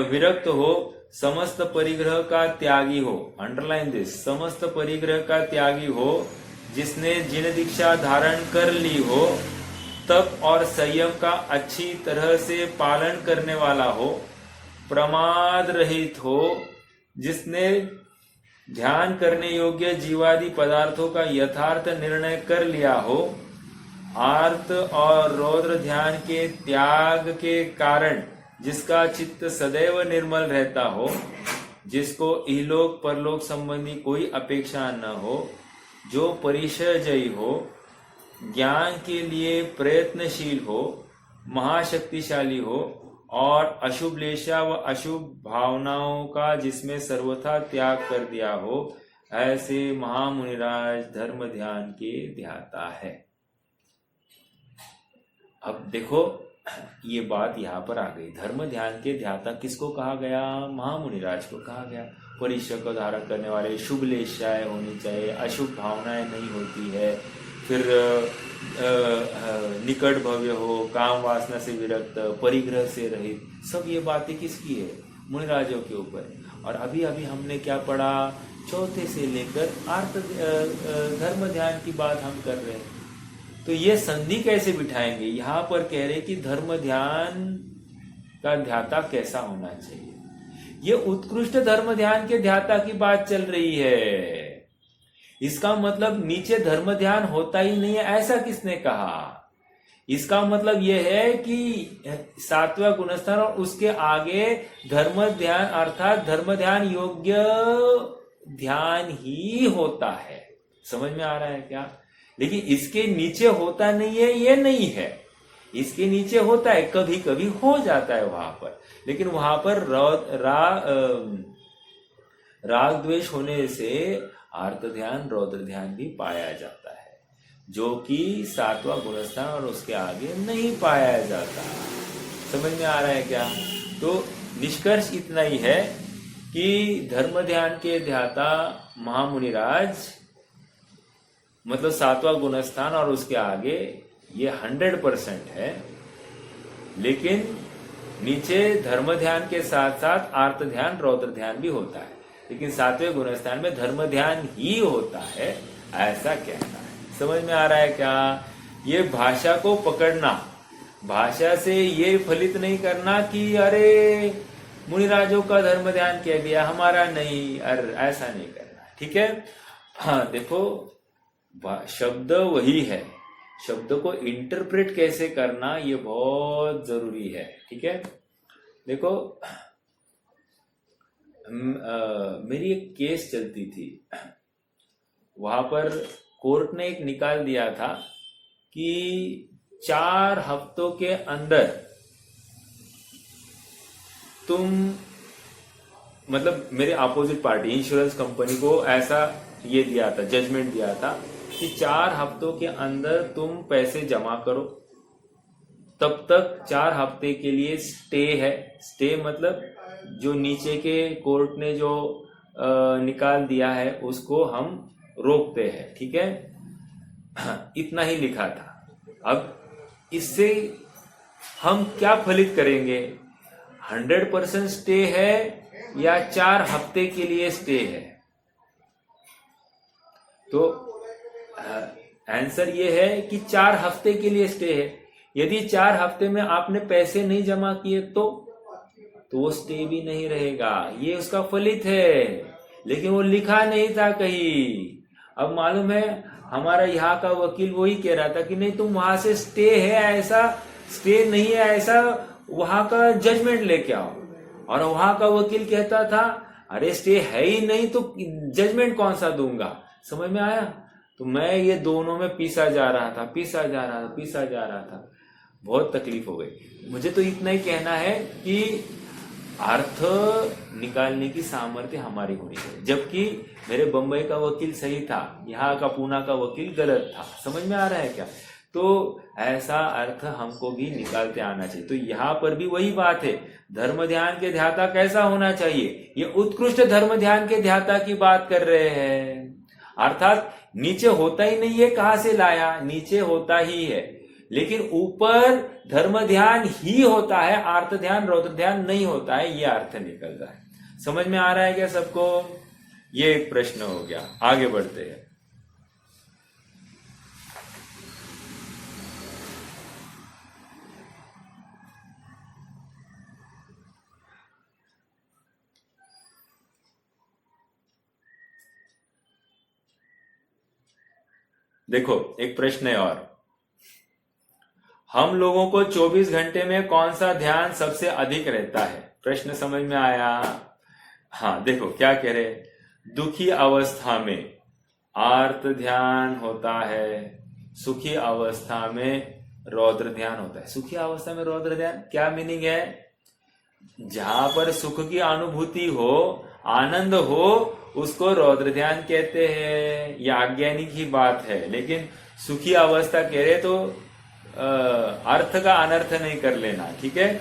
विरक्त हो, समस्त परिग्रह का त्यागी हो, अंडरलाइन दिस, समस्त परिग्रह का त्यागी हो, जिसने जिन दीक्षा धारण कर ली हो, तप और संयम का अच्छी तरह से पालन करने वाला हो, प्रमाद रहित हो, जिसने ध्यान करने योग्य जीवादि पदार्थों का यथार्थ निर्णय कर लिया हो, आर्त और रौद्र ध्यान के त्याग के कारण जिसका चित्त सदैव निर्मल रहता हो, जिसको इहलोक परलोक संबंधी कोई अपेक्षा न हो, जो परिचयजयी हो, ज्ञान के लिए प्रयत्नशील हो, महाशक्तिशाली हो, और अशुभ लेशा व अशुभ भावनाओं का जिसमें सर्वथा त्याग कर दिया हो, ऐसे महामुनिराज धर्म ध्यान के ध्याता है। अब देखो, ये बात यहाँ पर आ गई। धर्म ध्यान के ध्याता किसको कहा गया? महामुनिराज को कहा गया। परिचय को धारण करने वाले, शुभ लेशाएं होनी चाहिए, अशुभ भावनाएं नहीं होती है, फिर निकट भव्य हो, काम वासना से विरक्त, परिग्रह से रहित, सब ये बातें किसकी है? मुनिराजों के ऊपर। और अभी अभी हमने क्या पढ़ा? चौथे से लेकर आर्त धर्म ध्यान की बात हम कर रहे हैं। तो ये संधि कैसे बिठाएंगे? यहां पर कह रहे कि धर्म ध्यान का ध्याता कैसा होना चाहिए। ये उत्कृष्ट धर्म ध्यान के ध्याता की बात चल रही है। इसका मतलब नीचे धर्म ध्यान होता ही नहीं है ऐसा किसने कहा? इसका मतलब यह है कि सातवां गुणस्थान और उसके आगे धर्म ध्यान अर्थात धर्म ध्यान योग्य ध्यान ही होता है। समझ में आ रहा है क्या? लेकिन इसके नीचे होता नहीं है ये नहीं है, इसके नीचे होता है, कभी कभी हो जाता है वहां पर, लेकिन वहां पर राग द्वेष होने से आर्त ध्यान रौद्र ध्यान भी पाया जाता है, जो कि सातवां गुणस्थान और उसके आगे नहीं पाया जाता। समझ में आ रहा है क्या? तो निष्कर्ष इतना ही है कि धर्म ध्यान के ध्याता महामुनिराज मतलब सातवां गुणस्थान और उसके आगे ये 100% है, लेकिन नीचे धर्म ध्यान के साथ साथ आर्त ध्यान रौद्र ध्यान भी होता है, लेकिन सातवें गुणस्थान में धर्म ध्यान ही होता है ऐसा कहना है। समझ में आ रहा है क्या? ये भाषा को पकड़ना, भाषा से ये फलित नहीं करना कि अरे मुनिराजों का धर्म ध्यान कह दिया हमारा नहीं, अरे ऐसा नहीं करना। ठीक है? हाँ देखो शब्द वही है, शब्द को इंटरप्रेट कैसे करना ये बहुत जरूरी है। ठीक है? देखो मेरी एक केस चलती थी, वहां पर कोर्ट ने एक निकाल दिया था कि 4 हफ्तों के अंदर तुम मतलब मेरे अपोजिट पार्टी इंश्योरेंस कंपनी को ऐसा ये दिया था, जजमेंट दिया था कि 4 हफ्तों के अंदर तुम पैसे जमा करो, तब तक 4 हफ्ते के लिए स्टे है। स्टे मतलब जो नीचे के कोर्ट ने जो निकाल दिया है उसको हम रोकते हैं। ठीक है? इतना ही लिखा था। अब इससे हम क्या फलित करेंगे? 100% स्टे है या 4 हफ्ते के लिए स्टे है? तो आंसर ये है कि 4 हफ्ते के लिए स्टे है। यदि 4 हफ्ते में आपने पैसे नहीं जमा किए तो वो स्टे भी नहीं रहेगा, ये उसका फलित है, लेकिन वो लिखा नहीं था कहीं। अब मालूम है हमारा यहाँ का वकील वही कह रहा था कि नहीं तुम वहां से स्टे है ऐसा, स्टे नहीं है ऐसा वहां का जजमेंट लेके आओ, और वहां का वकील कहता था अरे स्टे है ही नहीं तो जजमेंट कौन सा दूंगा। समझ में आया? तो मैं ये दोनों में पीसा जा रहा था, बहुत तकलीफ हो गई। मुझे तो इतना ही कहना है कि अर्थ निकालने की सामर्थ्य हमारी होनी चाहिए, जबकि मेरे बंबई का वकील सही था, यहाँ का पूना का वकील गलत था। समझ में आ रहा है क्या? तो ऐसा अर्थ हमको भी निकालते आना चाहिए। तो यहाँ पर भी वही बात है, धर्म ध्यान के ध्याता कैसा होना चाहिए? ये उत्कृष्ट धर्म ध्यान के ध्याता की बात कर रहे हैं, अर्थात नीचे होता ही नहीं है, कहां से लाया? नीचे होता ही है, लेकिन ऊपर धर्म ध्यान ही होता है, आर्त ध्यान रौद्र ध्यान नहीं होता है, ये अर्थ निकल रहा है। समझ में आ रहा है क्या सबको? ये एक प्रश्न हो गया। आगे बढ़ते हैं। देखो एक प्रश्न है और, हम लोगों को 24 घंटे में कौन सा ध्यान सबसे अधिक रहता है? प्रश्न समझ में आया? हाँ देखो क्या कह रहे, दुखी अवस्था में आर्त ध्यान होता है, सुखी अवस्था में रौद्र ध्यान होता है। सुखी अवस्था में रौद्र ध्यान क्या मीनिंग है? जहां पर सुख की अनुभूति हो, आनंद हो, उसको रौद्र ध्यान कहते हैं। यह अज्ञानी की बात है, लेकिन सुखी अवस्था कह रहे तो अर्थ का अनर्थ नहीं कर लेना। ठीक है?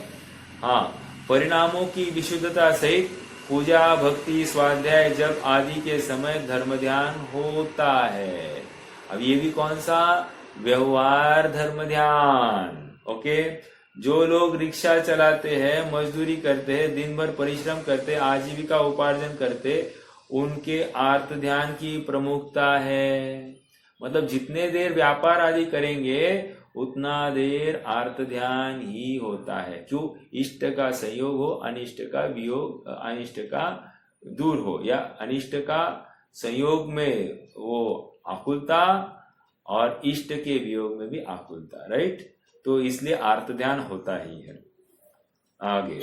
हाँ, परिणामों की विशुद्धता सहित पूजा भक्ति स्वाध्याय जप आदि के समय धर्म ध्यान होता है। अब ये भी कौन सा? व्यवहार धर्म ध्यान। ओके, जो लोग रिक्शा चलाते हैं, मजदूरी करते हैं, दिन भर परिश्रम करते, आजीविका उपार्जन करते, उनके आर्त ध्यान की प्रमुखता है। मतलब जितने देर व्यापार आदि करेंगे उतना देर आर्त ध्यान ही होता है। क्यों? इष्ट का संयोग हो, अनिष्ट का वियोग, अनिष्ट का दूर हो, या अनिष्ट का संयोग में वो आकुलता और इष्ट के वियोग में भी आकुलता, राइट? तो इसलिए आर्त ध्यान होता ही है। आगे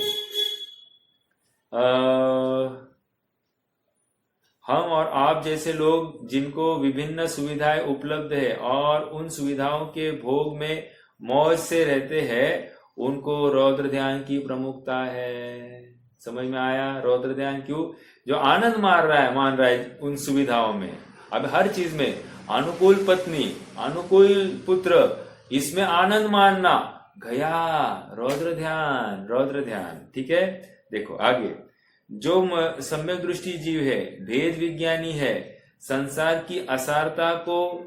हम और आप जैसे लोग जिनको विभिन्न सुविधाएं उपलब्ध है और उन सुविधाओं के भोग में मौज से रहते हैं, उनको रौद्र ध्यान की प्रमुखता है। समझ में आया? रौद्र ध्यान क्यों? जो आनंद मान रहा है उन सुविधाओं में, अब हर चीज में अनुकूल पत्नी, अनुकूल पुत्र, इसमें आनंद मानना, गया रौद्र ध्यान, रौद्र ध्यान। ठीक है, देखो आगे। जो सम्यक दृष्टि जीव है, भेद विज्ञानी है, संसार की असारता को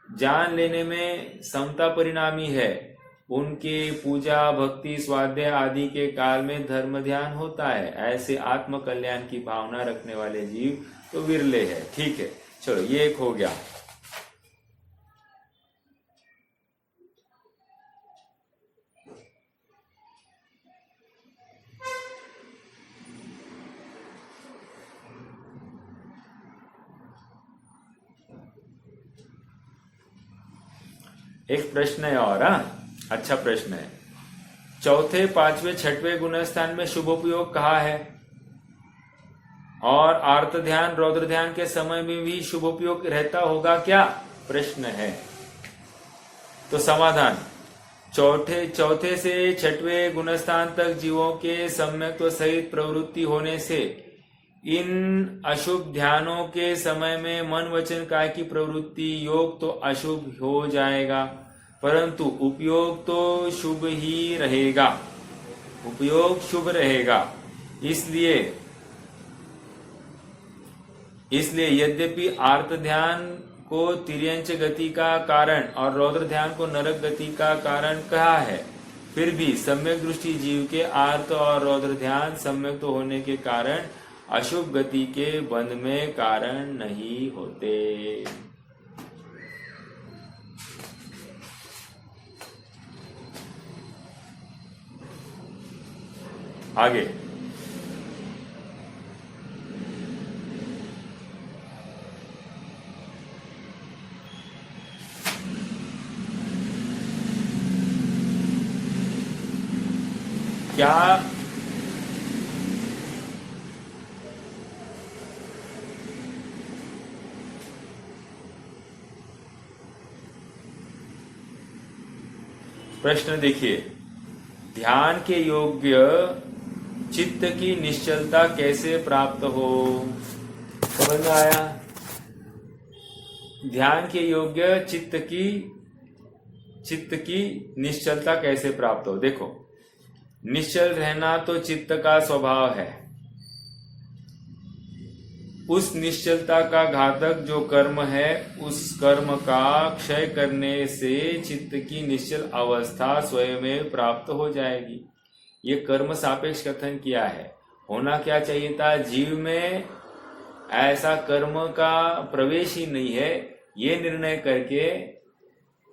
जान लेने में समता परिणामी है, उनके पूजा भक्ति स्वाध्याय आदि के काल में धर्म ध्यान होता है। ऐसे आत्म कल्याण की भावना रखने वाले जीव तो विरले है। ठीक है, चलो ये एक हो गया। एक प्रश्न है और, अच्छा प्रश्न है। चौथे पांचवें छठवें गुणस्थान में शुभोपयोग कहा है और आर्त ध्यान रौद्र ध्यान के समय में भी शुभोपयोग रहता होगा क्या? प्रश्न है। तो समाधान, चौथे से छठवें गुणस्थान तक जीवों के सम्यक्त्व सहित प्रवृत्ति होने से इन अशुभ ध्यानों के समय में मन वचन काय की प्रवृत्ति योग तो अशुभ हो जाएगा, परंतु उपयोग तो शुभ ही रहेगा, उपयोग शुभ रहेगा। इसलिए यद्यपि आर्त ध्यान को तिर्यंच गति का कारण और रौद्र ध्यान को नरक गति का कारण कहा है, फिर भी सम्यक दृष्टि जीव के आर्त और रौद्र ध्यान सम्यक तो होने के कारण अशुभ गति के बंध में कारण नहीं होते। आगे क्या प्रश्न देखिए, ध्यान के योग्य चित्त की निश्चलता कैसे प्राप्त हो? समझ में आया? ध्यान के योग्य चित्त की निश्चलता कैसे प्राप्त हो? देखो, निश्चल रहना तो चित्त का स्वभाव है। उस निश्चलता का घातक जो कर्म है, उस कर्म का क्षय करने से चित्त की निश्चल अवस्था स्वयं में प्राप्त हो जाएगी। ये कर्म सापेक्ष कथन किया है। होना क्या चाहिए था? जीव में ऐसा कर्म का प्रवेश ही नहीं है, ये निर्णय करके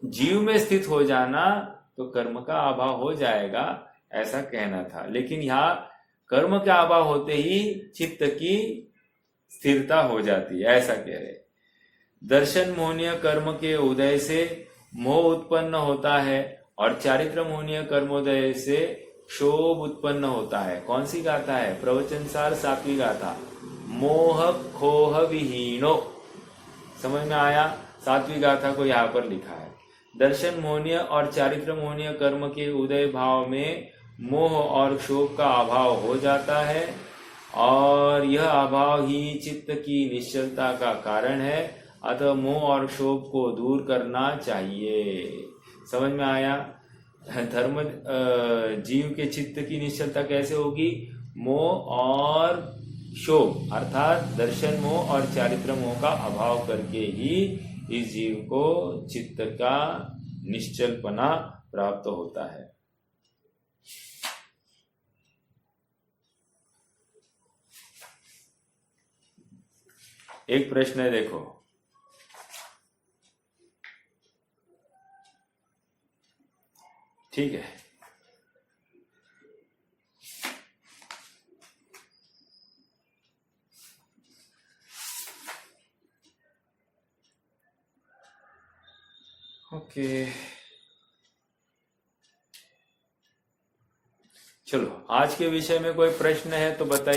जीव में स्थित हो जाना तो कर्म का अभाव हो जाएगा, ऐसा कहना था। लेकिन यहाँ कर्म का अभाव होते ही चित्त की स्थिरता हो जाती है, ऐसा कह रहे। दर्शन मोहनीय कर्म के उदय से मोह उत्पन्न होता है और चारित्र मोहनीय कर्मोदय से क्षोभ उत्पन्न होता है। कौन सी गाथा है? प्रवचन सार 7वीं गाथा, मोह खोह विहीनो। समझ में आया? 7वीं गाथा को यहाँ पर लिखा है। दर्शन मोहनीय और चारित्र मोहनीय कर्म के उदय भाव में मोह और क्षोभ का अभाव हो जाता है और यह अभाव ही चित्त की निश्चलता का कारण है। अतः मोह और क्षोभ को दूर करना चाहिए। समझ में आया? धर्म जीव के चित्त की निश्चलता कैसे होगी? मोह और क्षोभ अर्थात दर्शन मोह और चारित्र मोह का अभाव करके ही इस जीव को चित्त का निश्चलपना प्राप्त होता है। एक प्रश्न है, देखो, ठीक है। ओके, चलो आज के विषय में कोई प्रश्न है तो बताइए।